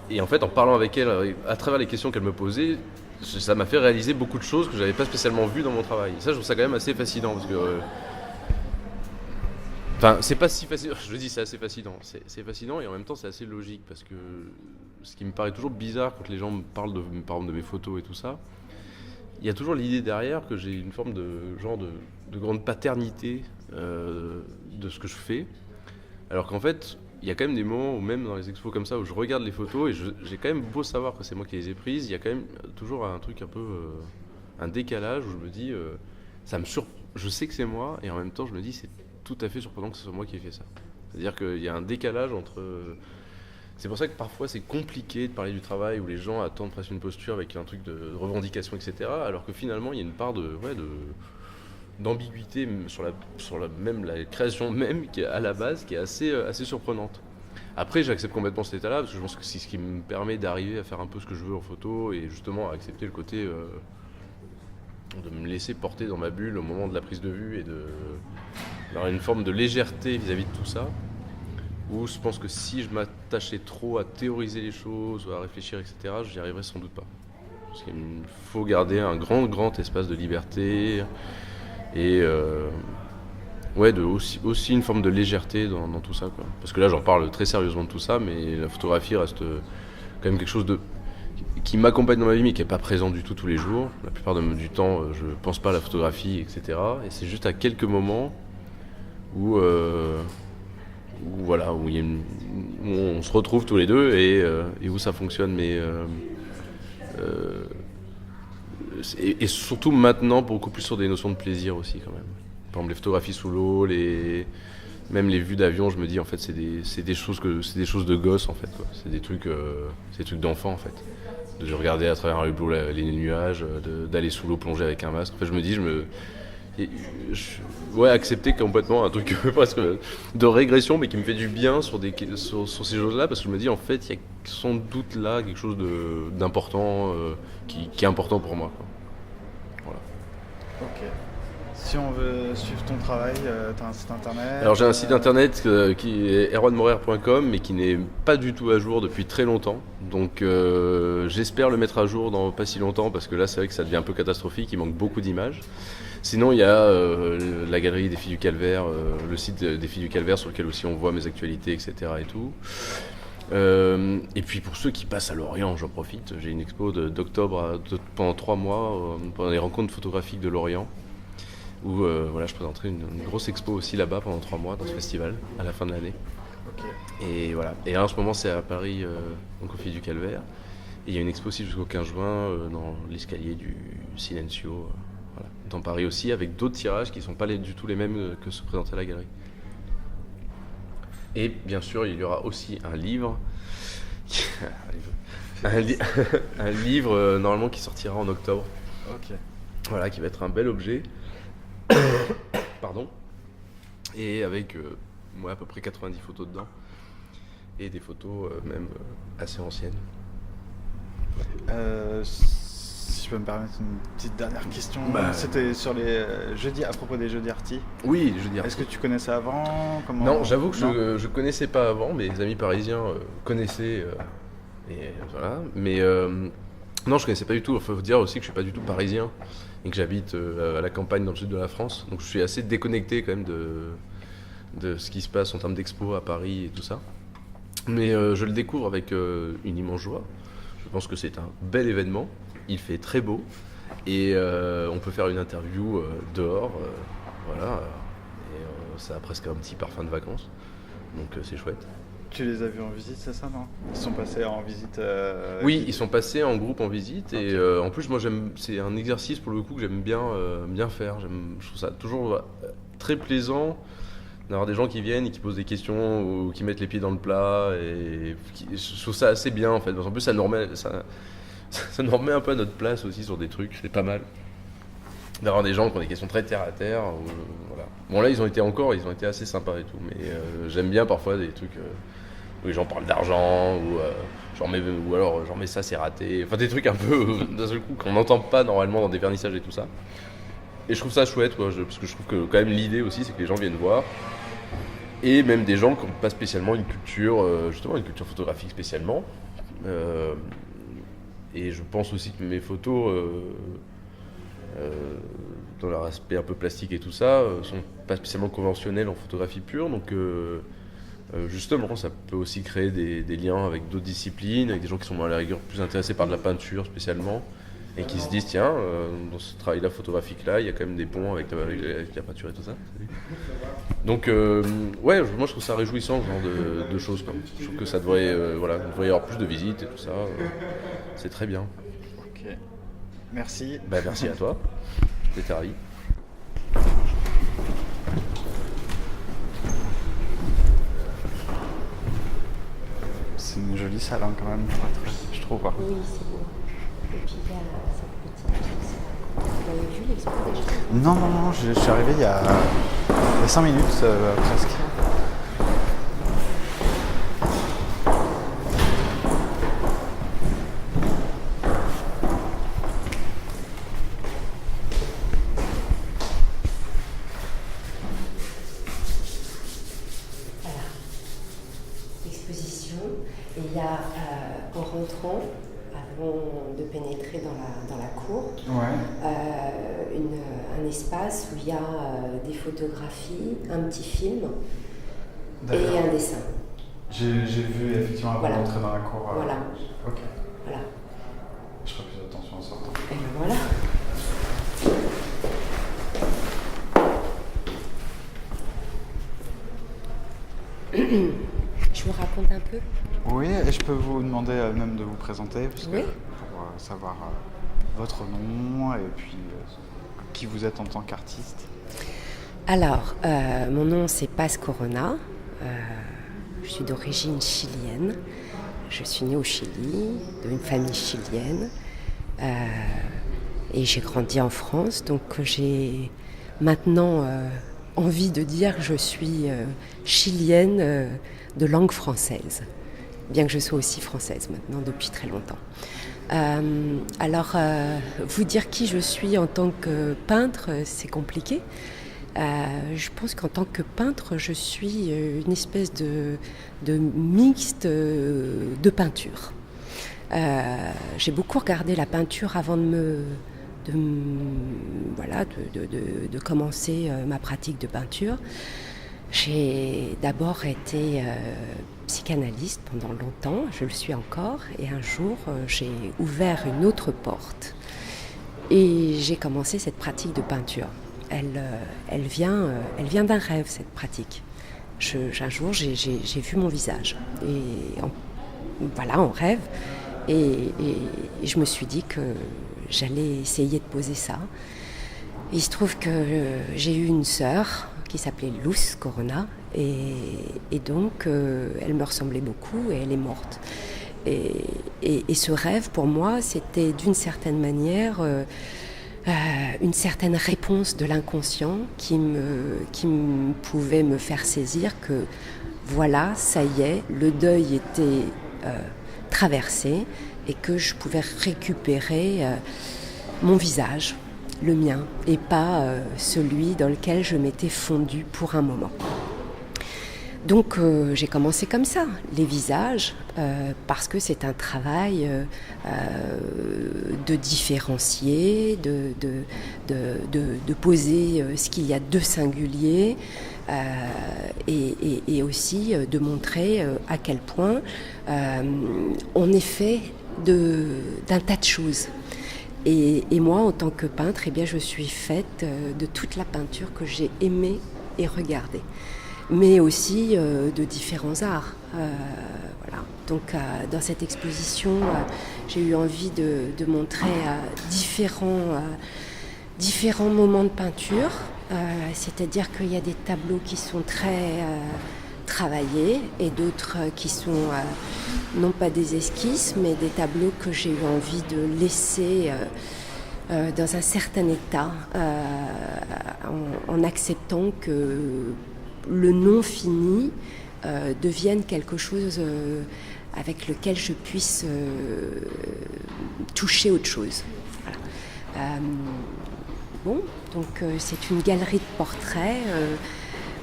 et en fait, en parlant avec elle, à travers les questions qu'elle me posait, ça m'a fait réaliser beaucoup de choses que je n'avais pas spécialement vues dans mon travail. Et ça, je trouve ça quand même assez fascinant, parce que... c'est pas si fascinant, je dis c'est assez fascinant. C'est fascinant et en même temps c'est assez logique, parce que ce qui me paraît toujours bizarre quand les gens me parlent par exemple de mes photos et tout ça, il y a toujours l'idée derrière que j'ai une forme de grande paternité de ce que je fais, alors qu'en fait... Il y a quand même des moments où même dans les expos comme ça où je regarde les photos et j'ai quand même beau savoir que c'est moi qui les ai prises, il y a quand même toujours un truc un peu un décalage où je me dis je sais que c'est moi et en même temps je me dis c'est tout à fait surprenant que ce soit moi qui ai fait ça. C'est-à-dire qu'il y a un décalage entre... C'est pour ça que parfois c'est compliqué de parler du travail où les gens attendent presque une posture avec un truc de revendication, etc. Alors que finalement il y a une part d'ambiguïté sur la création même qui est à la base qui est assez surprenante. Après j'accepte complètement cet état-là parce que je pense que c'est ce qui me permet d'arriver à faire un peu ce que je veux en photo et justement à accepter le côté de me laisser porter dans ma bulle au moment de la prise de vue et d'avoir une forme de légèreté vis-à-vis de tout ça, où je pense que si je m'attachais trop à théoriser les choses ou à réfléchir, etc., j'y arriverais sans doute pas. Parce qu'il faut garder un grand espace de liberté et aussi une forme de légèreté dans tout ça, quoi. Parce que là j'en parle très sérieusement de tout ça, mais la photographie reste quand même quelque chose qui m'accompagne dans ma vie mais qui n'est pas présent du tout tous les jours. La plupart du temps je pense pas à la photographie, etc. Et c'est juste à quelques moments où on se retrouve tous les deux et où ça fonctionne, mais et surtout maintenant beaucoup plus sur des notions de plaisir aussi quand même. Par exemple les photographies sous l'eau, même les vues d'avion, je me dis en fait c'est des choses de gosse en fait, quoi. C'est des trucs d'enfant en fait. De regarder à travers un hublot les nuages, d'aller sous l'eau plonger avec un masque. En fait je me dis accepter complètement un truc presque de régression mais qui me fait du bien sur ces choses-là, parce que je me dis en fait il y a sans doute là quelque chose d'important qui est important pour moi, quoi. Voilà. Ok. Si on veut suivre ton travail, tu as un site internet? Alors j'ai un site internet qui est erwanmorer.com mais qui n'est pas du tout à jour depuis très longtemps. Donc j'espère le mettre à jour dans pas si longtemps, parce que là c'est vrai que ça devient un peu catastrophique, il manque beaucoup d'images. Sinon il y a la galerie des filles du Calvaire, le site des filles du Calvaire sur lequel aussi on voit mes actualités, etc. et tout. Et puis pour ceux qui passent à Lorient, j'en profite, j'ai une expo d'octobre pendant 3 mois pendant les rencontres photographiques de Lorient, où je présenterai une grosse expo aussi là-bas pendant 3 mois dans ce festival à la fin de l'année. Okay. Et voilà. Et là en ce moment c'est à Paris, donc aux filles du Calvaire. Et il y a une expo aussi jusqu'au 15 juin dans l'escalier du Silencio, dans Paris aussi, avec d'autres tirages qui ne sont pas du tout les mêmes que ceux présentés à la galerie. Et bien sûr, il y aura aussi un livre, un livre normalement qui sortira en octobre. Ok. Voilà, qui va être un bel objet. Pardon. Et avec à peu près 90 photos dedans. Et des photos même assez anciennes. Si je peux me permettre une petite dernière question, c'était sur les jeudis, à propos des jeudis arty. Oui, jeudi arty. Est-ce que tu connaissais avant? Non, j'avoue que je connaissais pas avant, mes amis parisiens connaissaient, et voilà. Mais non, je connaissais pas du tout. Il faut dire aussi que je suis pas du tout parisien et que j'habite à la campagne dans le sud de la France. Donc je suis assez déconnecté quand même de ce qui se passe en termes d'expo à Paris et tout ça. Mais je le découvre avec une immense joie. Je pense que c'est un bel événement. Il fait très beau et on peut faire une interview dehors. Voilà. Et ça a presque un petit parfum de vacances. Donc c'est chouette. Tu les as vus en visite, c'est ça, non? Ils sont passés en visite Oui, ils sont passés en groupe en visite. Et en plus, moi, c'est un exercice pour le coup que j'aime bien faire. Je trouve ça toujours très plaisant d'avoir des gens qui viennent et qui posent des questions ou qui mettent les pieds dans le plat. Et je trouve ça assez bien, en fait. Parce qu'en plus, ça nous remet un peu à notre place aussi sur des trucs. C'est pas mal d'avoir des gens qui ont des questions très terre à terre. Voilà. Bon, là, ils ont été assez sympas et tout. Mais j'aime bien parfois des trucs où les gens parlent d'argent ou alors genre mais ça c'est raté. Enfin, des trucs un peu d'un seul coup qu'on n'entend pas normalement dans des vernissages et tout ça. Et je trouve ça chouette, quoi, parce que je trouve que quand même l'idée aussi, c'est que les gens viennent voir. Et même des gens qui n'ont pas spécialement une culture, justement une culture photographique spécialement. Et je pense aussi que mes photos, dans leur aspect un peu plastique et tout ça, sont pas spécialement conventionnelles en photographie pure. Donc justement, ça peut aussi créer des liens avec d'autres disciplines, avec des gens qui sont à la rigueur plus intéressés par de la peinture spécialement. Et qui se disent, tiens, dans ce travail-là photographique-là, il y a quand même des ponts avec la peinture et tout ça. Donc, ouais, moi je trouve ça réjouissant, ce genre de choses. Quoi. Je trouve que ça devrait, il devrait y avoir plus de visites et tout ça. C'est très bien. Ok, merci. Merci à toi, j'étais ravi. C'est une jolie salle quand même, je trouve. Quoi. Oui, c'est beau. Et puis il y a cette petite pièce. Vous avez vu l'expo déjà? Non, je suis arrivé il y a 5 minutes presque. Voilà. Exposition. Et il y a, en rentrant, avant de pénétrer dans la cour, un espace où il y a des photographies, un petit film et un dessin. J'ai vu effectivement avant d'entrer dans la cour. Voilà. Ok. Voilà. Je ferai plus attention en sortant. Et ben voilà. Je vous raconte un peu? Oui, et je peux vous demander même de vous présenter, parce que, Oui. pour savoir votre nom et puis qui vous êtes en tant qu'artiste. Alors, mon nom c'est Paz Corona. Je suis d'origine chilienne. Je suis née au Chili, d'une famille chilienne. Et j'ai grandi en France, donc j'ai maintenant envie de dire que je suis chilienne de langue française. Bien que je sois aussi française maintenant depuis très longtemps. Alors, vous dire qui je suis en tant que peintre, c'est compliqué. Je pense qu'en tant que peintre, je suis une espèce de mixte de peinture. J'ai beaucoup regardé la peinture avant de commencer ma pratique de peinture. J'ai d'abord été psychanalyste pendant longtemps, je le suis encore, et un jour j'ai ouvert une autre porte et j'ai commencé cette pratique de peinture. Elle vient d'un rêve, cette pratique. Un jour j'ai vu mon visage et en rêve, et je me suis dit que j'allais essayer de poser ça. Il se trouve que j'ai eu une sœur qui s'appelait Luz Corona, et donc elle me ressemblait beaucoup et elle est morte. Et ce rêve, pour moi, c'était d'une certaine manière une certaine réponse de l'inconscient qui pouvait me faire saisir que voilà, ça y est, le deuil était traversé et que je pouvais récupérer mon visage, le mien, et pas celui dans lequel je m'étais fondue pour un moment. Donc j'ai commencé comme ça, les visages, parce que c'est un travail de différencier, de poser ce qu'il y a de singulier, et aussi de montrer à quel point on est fait d'un tas de choses. Et moi, en tant que peintre, eh bien, je suis faite de toute la peinture que j'ai aimée et regardée, mais aussi de différents arts. Voilà. Donc, dans cette exposition, j'ai eu envie de montrer différents moments de peinture, c'est-à-dire qu'il y a des tableaux qui sont très travaillés et d'autres qui sont non pas des esquisses, mais des tableaux que j'ai eu envie de laisser dans un certain état, en acceptant que le non fini devienne quelque chose avec lequel je puisse toucher autre chose. Voilà. Donc c'est une galerie de portraits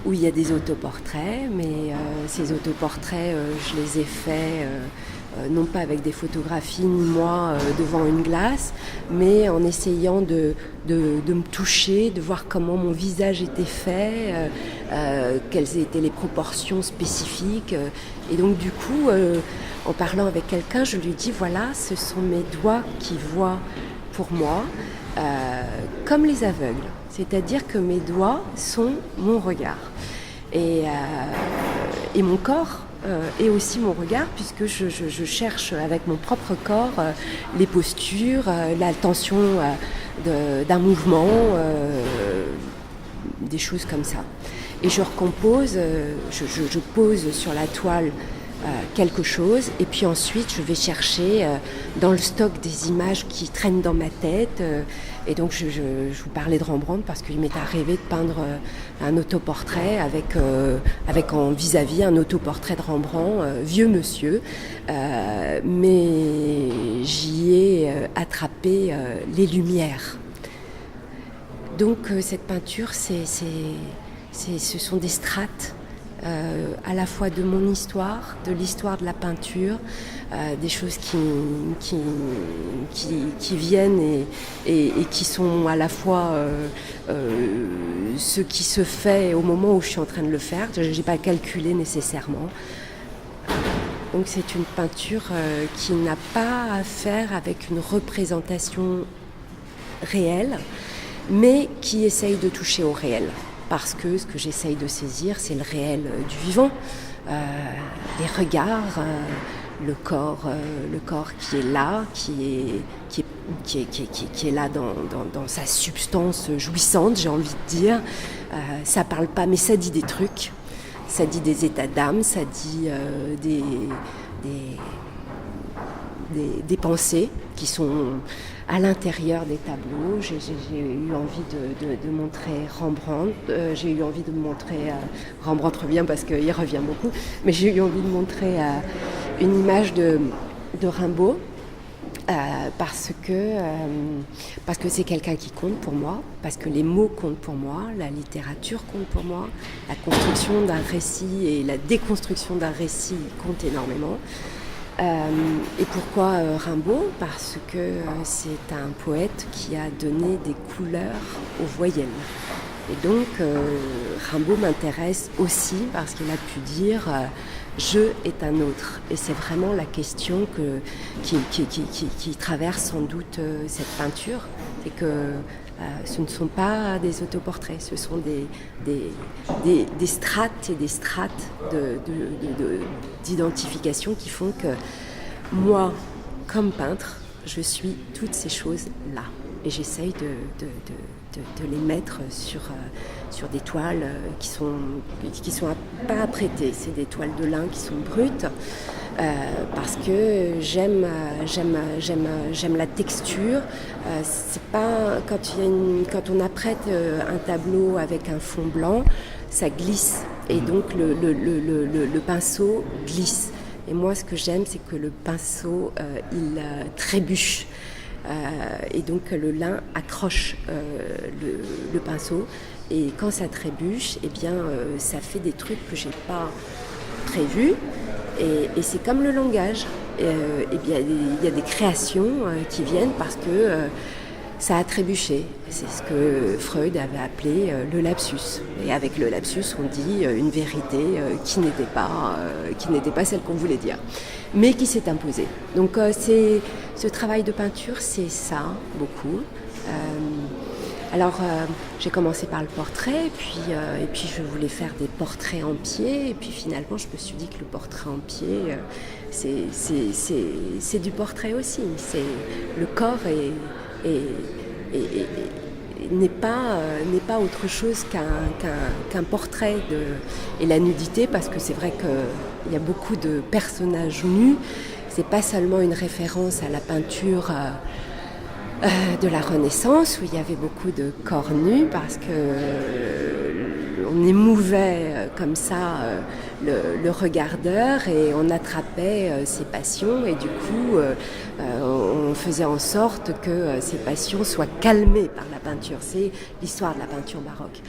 où il y a des autoportraits, mais ces autoportraits, je les ai faits non pas avec des photographies ni moi devant une glace, mais en essayant de me toucher, de voir comment mon visage était fait, quelles étaient les proportions spécifiques. Et donc du coup, en parlant avec quelqu'un, je lui dis voilà, ce sont mes doigts qui voient pour moi, comme les aveugles. C'est-à-dire que mes doigts sont mon regard. Et mon corps est aussi mon regard, puisque je cherche avec mon propre corps les postures, la tension d'un mouvement, des choses comme ça. Et je recompose, je pose sur la toile quelque chose, et puis ensuite je vais chercher dans le stock des images qui traînent dans ma tête, et donc je vous parlais de Rembrandt parce qu'il m'est arrivé de peindre un autoportrait avec en vis-à-vis un autoportrait de Rembrandt, vieux monsieur, mais j'y ai attrapé les lumières. Donc cette peinture, ce sont des strates à la fois de mon histoire, de l'histoire de la peinture, des choses qui viennent et qui sont à la fois ce qui se fait au moment où je suis en train de le faire. Je n'ai pas calculé nécessairement. Donc c'est une peinture qui n'a pas à faire avec une représentation réelle, mais qui essaye de toucher au réel. Parce que ce que j'essaye de saisir, c'est le réel du vivant, les regards, le corps qui est là, qui est là dans sa substance jouissante, j'ai envie de dire. Ça parle pas, mais ça dit des trucs, ça dit des états d'âme, ça dit des pensées qui sont à l'intérieur des tableaux. J'ai eu envie de montrer Rembrandt. J'ai eu envie de montrer... Rembrandt revient parce qu'il revient beaucoup. Mais j'ai eu envie de montrer une image de Rimbaud parce que c'est quelqu'un qui compte pour moi, parce que les mots comptent pour moi, la littérature compte pour moi, la construction d'un récit et la déconstruction d'un récit comptent énormément. Et pourquoi Rimbaud ? Parce que c'est un poète qui a donné des couleurs aux voyelles. Et donc Rimbaud m'intéresse aussi parce qu'il a pu dire « je est un autre ». Et c'est vraiment la question qui traverse sans doute cette peinture. C'est que ce ne sont pas des autoportraits, ce sont des strates et des strates d'identification qui font que moi, comme peintre, je suis toutes ces choses-là. Et j'essaye de les mettre sur des toiles qui sont pas apprêtées. C'est des toiles de lin qui sont brutes, parce que j'aime la texture. C'est pas quand on apprête un tableau avec un fond blanc, ça glisse et donc le pinceau glisse. Et moi, ce que j'aime, c'est que le pinceau il trébuche. Et donc le lin accroche le pinceau. Et quand ça trébuche, eh bien, ça fait des trucs que j'ai pas prévus. Et c'est comme le langage. Et bien, il y a des créations qui viennent parce que ça a trébuché. C'est ce que Freud avait appelé le lapsus. Et avec le lapsus, on dit une vérité qui n'était pas celle qu'on voulait dire, mais qui s'est imposée. Donc ce travail de peinture, c'est ça, beaucoup. Alors, j'ai commencé par le portrait, et puis je voulais faire des portraits en pied, et puis finalement, je me suis dit que le portrait en pied, c'est du portrait aussi. Le corps n'est pas autre chose qu'un portrait et la nudité, parce que c'est vrai qu'il y a beaucoup de personnages nus. C'est pas seulement une référence à la peinture de la Renaissance, où il y avait beaucoup de corps nus, parce que on émouvait comme ça le regardeur, et on attrapait ses passions, et du coup on faisait en sorte que ces passions soient calmées par la peinture. C'est l'histoire de la peinture baroque.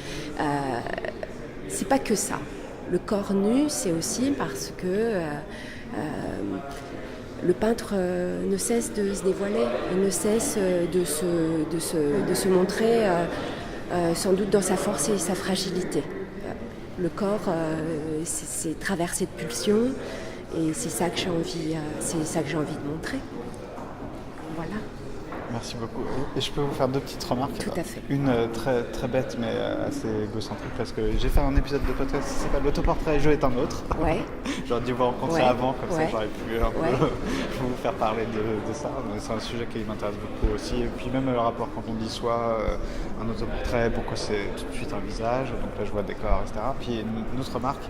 C'est pas que ça. Le corps nu, c'est aussi parce que le peintre ne cesse de se dévoiler, et ne cesse de se montrer sans doute dans sa force et sa fragilité. Le corps, c'est traversé de pulsions, et c'est ça que j'ai envie de montrer. Voilà. Merci beaucoup. Et je peux vous faire 2 petites remarques? Tout à fait. Une très, très bête, mais assez égocentrique, parce que j'ai fait un épisode de podcast qui s'appelle L'autoportrait et je est un autre. Ouais. J'aurais dû vous rencontrer avant, comme ça j'aurais pu un peu vous faire parler de ça. Mais c'est un sujet qui m'intéresse beaucoup aussi. Et puis même le rapport quand on dit soit un autoportrait, pourquoi c'est tout de suite un visage, donc là je vois le décor, etc. Puis une autre remarque,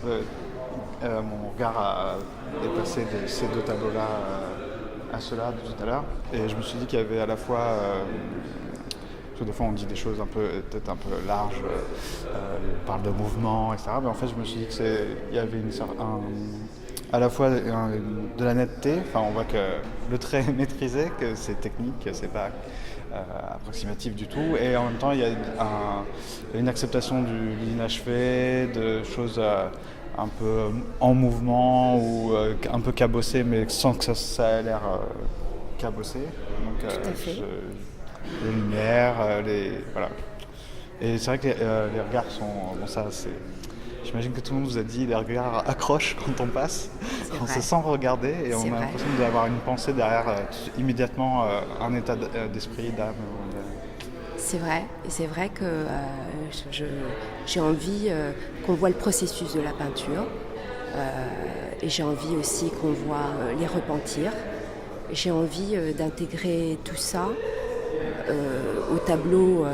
mon regard est passé de ces 2 tableaux-là à ceux-là de tout à l'heure, et je me suis dit qu'il y avait à la fois parce que des fois on dit des choses peut-être un peu larges, on parle de mouvement, etc., mais en fait je me suis dit qu'il y avait à la fois de la netteté, enfin on voit que le trait est maîtrisé, que c'est technique, que c'est pas approximatif du tout, et en même temps il y a une acceptation du l'inachevé, de choses un peu en mouvement ou un peu cabossé, mais sans que ça ait l'air cabossé. Donc les lumières, voilà. Et c'est vrai que les regards sont... Bon, ça, j'imagine que tout le monde vous a dit les regards accrochent quand on passe. On se sent regarder et on a l'impression d'avoir une pensée derrière, immédiatement un état d'esprit, d'âme. C'est vrai, et c'est vrai que j'ai envie qu'on voit le processus de la peinture, et j'ai envie aussi qu'on voit les repentirs. J'ai envie d'intégrer tout ça au tableau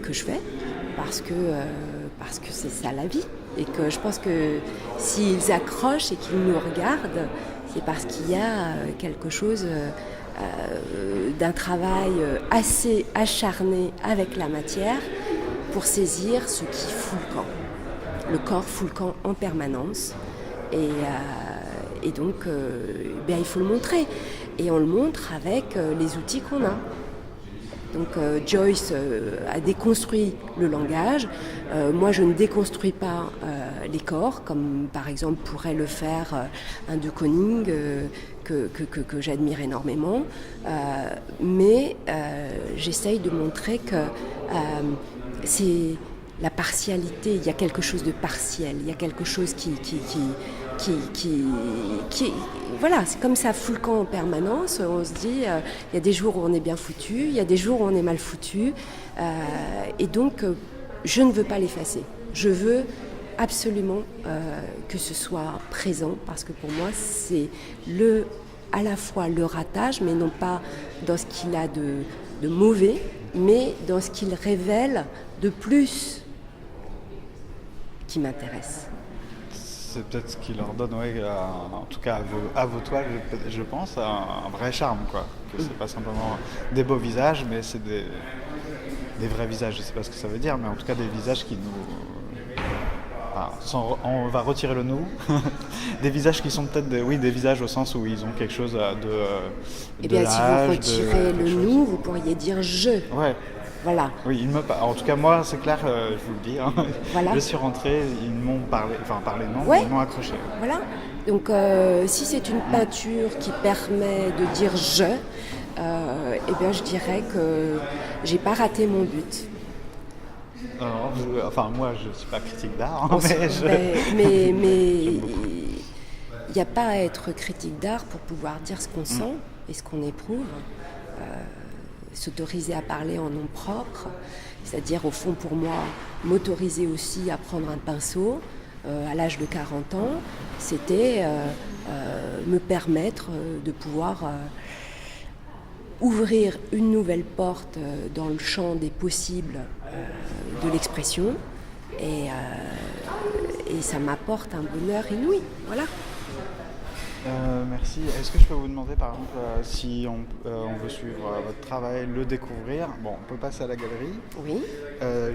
que je fais, parce que c'est ça la vie, et que je pense que s'ils accrochent et qu'ils nous regardent, c'est parce qu'il y a quelque chose d'un travail assez acharné avec la matière pour saisir ce qui fout le camp. Le corps fout le camp en permanence, et donc il faut le montrer, et on le montre avec les outils qu'on a. Donc Joyce a déconstruit le langage. Moi, je ne déconstruis pas les corps, comme par exemple pourrait le faire un de Koning que j'admire énormément. Mais j'essaye de montrer que c'est la partialité. Il y a quelque chose de partiel. Il y a quelque chose qui voilà, c'est comme ça, fout le camp en permanence. On se dit, il y a des jours où on est bien foutu, il y a des jours où on est mal foutu, et donc je ne veux pas l'effacer. Je veux absolument que ce soit présent, parce que pour moi c'est à la fois le ratage, mais non pas dans ce qu'il a de mauvais, mais dans ce qu'il révèle de plus qui m'intéresse. c'est peut-être ce qui leur donne, en tout cas à vos toiles, je pense, un vrai charme, quoi. Que c'est pas simplement des beaux visages, mais c'est des vrais visages. Je sais pas ce que ça veut dire, mais en tout cas des visages qui nous... on va retirer le nous. Des visages qui sont peut-être des visages au sens où ils ont quelque chose de Eh bien, si vous retirez le chose. nous, vous pourriez dire je. Ouais. Voilà. Oui, en tout cas moi c'est clair, je vous le dis, hein. Voilà. Je suis rentré, ils m'ont parlé non, Ouais. ils m'ont accroché. Voilà. Donc si c'est une peinture qui permet de dire je, eh bien je dirais que j'ai pas raté mon but. Alors, moi je suis pas critique d'art, Mais il n'y a pas à être critique d'art pour pouvoir dire ce qu'on sent et ce qu'on éprouve. S'autoriser à parler en nom propre, c'est-à-dire au fond pour moi, m'autoriser aussi à prendre un pinceau à l'âge de 40 ans, c'était me permettre de pouvoir ouvrir une nouvelle porte dans le champ des possibles de l'expression et ça m'apporte un bonheur inouï. Voilà. Merci. Est-ce que je peux vous demander par exemple si on veut suivre votre travail, le découvrir, bon, on peut passer à la galerie. Oui.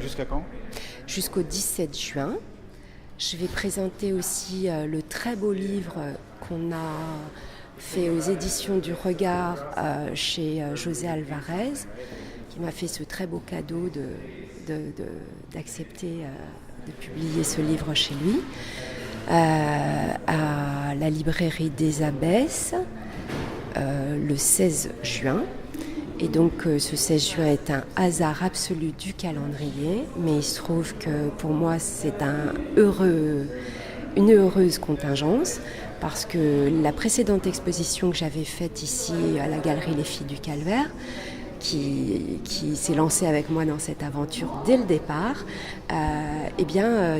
Jusqu'à quand ? Jusqu'au 17 juin. Je vais présenter aussi le très beau livre qu'on a fait aux éditions du Regard chez José Alvarez, qui m'a fait ce très beau cadeau d'accepter de publier ce livre chez lui. À la librairie des Abbesses le 16 juin. Et donc ce 16 juin est un hasard absolu du calendrier, mais il se trouve que pour moi c'est une heureuse contingence, parce que la précédente exposition que j'avais faite ici à la galerie Les Filles du Calvaire, qui s'est lancé avec moi dans cette aventure dès le départ,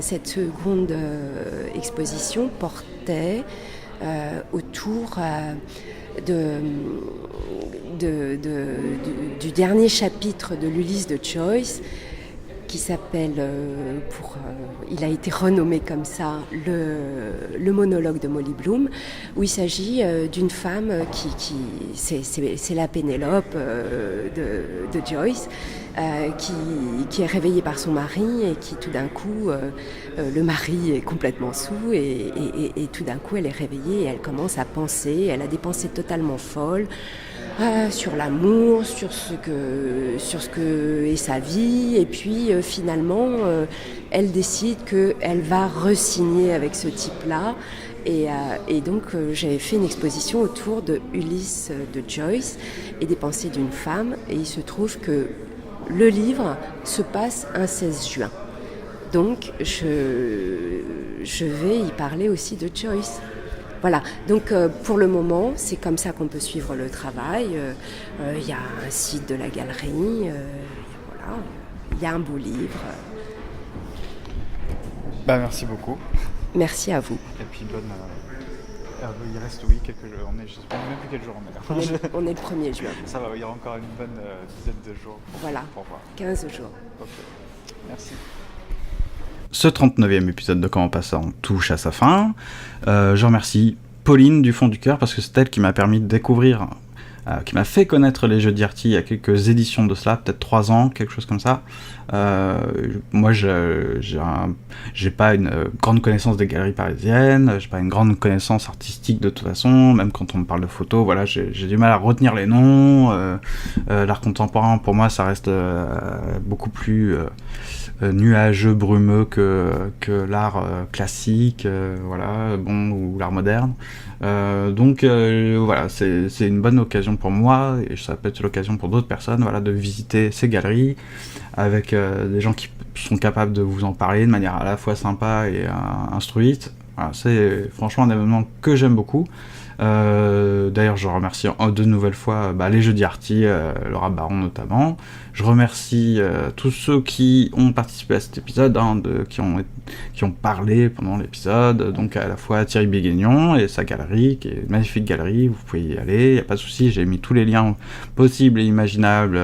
cette seconde exposition portait autour du dernier chapitre de l'Ulysse de Joyce, qui s'appelle, il a été renommé comme ça, le monologue de Molly Bloom, où il s'agit d'une femme c'est la Pénélope de Joyce, qui est réveillée par son mari et qui tout d'un coup, le mari est complètement saoul et tout d'un coup elle est réveillée et elle commence à penser, elle a des pensées totalement folles, sur l'amour, sur ce que est sa vie, et puis finalement elle décide qu'elle va re-signer avec ce type-là, et donc j'avais fait une exposition autour de Ulysse de Joyce et des pensées d'une femme, et il se trouve que le livre se passe un 16 juin. Donc je vais y parler aussi de Joyce. Voilà, donc pour le moment, c'est comme ça qu'on peut suivre le travail. Il y a un site de la galerie, voilà, il y a un beau livre. Merci beaucoup. Merci à vous. Et puis il reste quelques jours. Je ne sais même plus quel jour on est là. On est le 1er juin. Ça va, il y aura encore une bonne dizaine de jours. Voilà, pour voir. 15 jours. Ok, merci. Ce 39e épisode de Comment Passant touche à sa fin. Je remercie Pauline du fond du cœur, parce que c'est elle qui m'a permis de découvrir, qui m'a fait connaître les Jeudis Arty il y a quelques éditions de cela, peut-être 3 ans, quelque chose comme ça. Moi, j'ai pas une grande connaissance des galeries parisiennes, j'ai pas une grande connaissance artistique de toute façon, même quand on me parle de photos, voilà, j'ai du mal à retenir les noms. L'art contemporain, pour moi, ça reste beaucoup plus nuageux, brumeux que l'art classique, voilà, ou l'art moderne. Donc voilà, c'est une bonne occasion pour moi, et ça peut être l'occasion pour d'autres personnes, voilà, de visiter ces galeries avec des gens qui sont capables de vous en parler de manière à la fois sympa et instruite. Voilà, c'est franchement un événement que j'aime beaucoup. D'ailleurs, je remercie de nouvelles fois les Jeudis Arty, Laura Baron notamment. Je remercie tous ceux qui ont participé à cet épisode, qui ont parlé pendant l'épisode. Donc à la fois Thierry Béguignon et sa galerie, qui est une magnifique galerie, vous pouvez y aller, il n'y a pas de souci, j'ai mis tous les liens possibles et imaginables,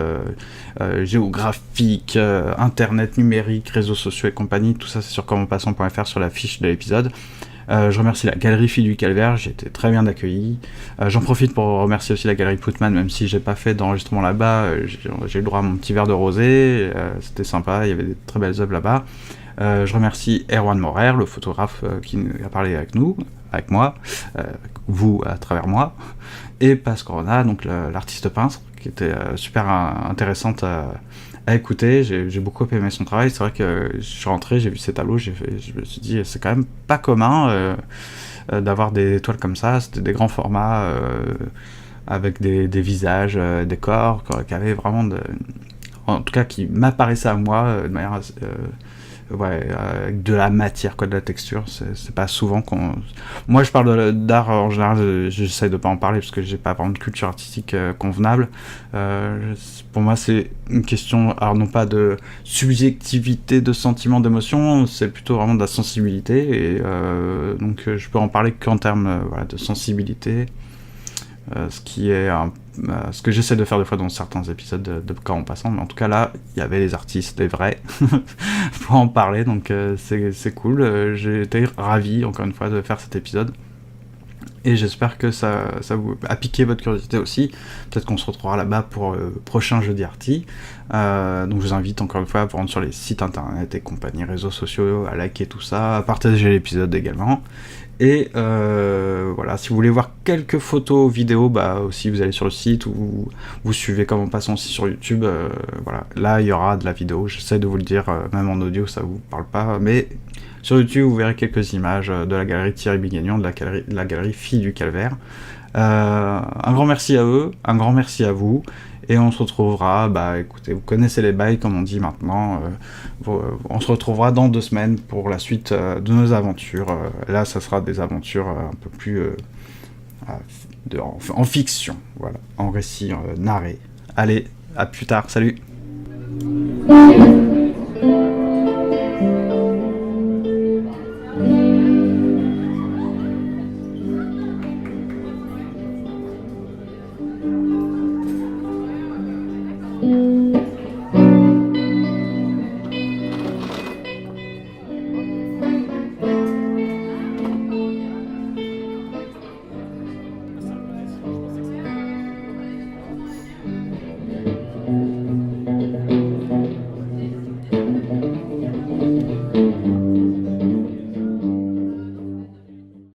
géographiques, internet, numérique, réseaux sociaux et compagnie. Tout ça c'est sur commentpassant.fr sur la fiche de l'épisode. Je remercie la Galerie Filles du Calvaire, j'ai été très bien accueilli. J'en profite pour remercier aussi la Galerie Putman, même si j'ai pas fait d'enregistrement là-bas, j'ai eu le droit à mon petit verre de rosé, c'était sympa, il y avait des très belles œuvres là-bas. Je remercie Erwan Morer, le photographe qui a parlé avec moi, vous à travers moi, et Paz Corona, donc l'artiste peintre, qui était super intéressante à écouter. J'ai beaucoup aimé son travail. C'est vrai que je suis rentré, j'ai vu ses tableaux, je me suis dit c'est quand même pas commun d'avoir des toiles comme ça. C'était des grands formats avec des visages, des corps qui avaient vraiment en tout cas qui m'apparaissaient à moi de manière avec de la matière, de la texture. C'est pas souvent qu'on... Moi je parle d'art en général, j'essaie de pas en parler parce que j'ai pas vraiment de culture artistique convenable. Pour moi c'est une question, alors non pas de subjectivité, de sentiment, d'émotion, c'est plutôt vraiment de la sensibilité, et donc je peux en parler qu'en termes de sensibilité. Ce qui est ce que j'essaie de faire des fois dans certains épisodes de Quand en passant, mais en tout cas là il y avait les artistes, les vrais pour en parler, donc c'est cool. J'ai été ravi encore une fois de faire cet épisode et j'espère que ça vous a piqué votre curiosité aussi. Peut-être qu'on se retrouvera là-bas pour le prochain Jeudi Arty. Donc je vous invite encore une fois à vous rendre sur les sites internet et compagnie, réseaux sociaux, à liker tout ça, à partager l'épisode également. Et voilà, si vous voulez voir quelques photos, vidéos, aussi vous allez sur le site ou vous suivez Comme en passant aussi sur YouTube. Voilà, là il y aura de la vidéo, j'essaie de vous le dire, même en audio ça vous parle pas, mais sur YouTube vous verrez quelques images de la galerie Thierry Bigagnon, de la galerie Filles du Calvaire. Un grand merci à eux, un grand merci à vous. Et on se retrouvera, écoutez, vous connaissez les bails comme on dit maintenant, on se retrouvera dans 2 semaines pour la suite de nos aventures. Là, ça sera des aventures un peu plus en fiction, voilà, en récit narré. Allez, à plus tard, salut!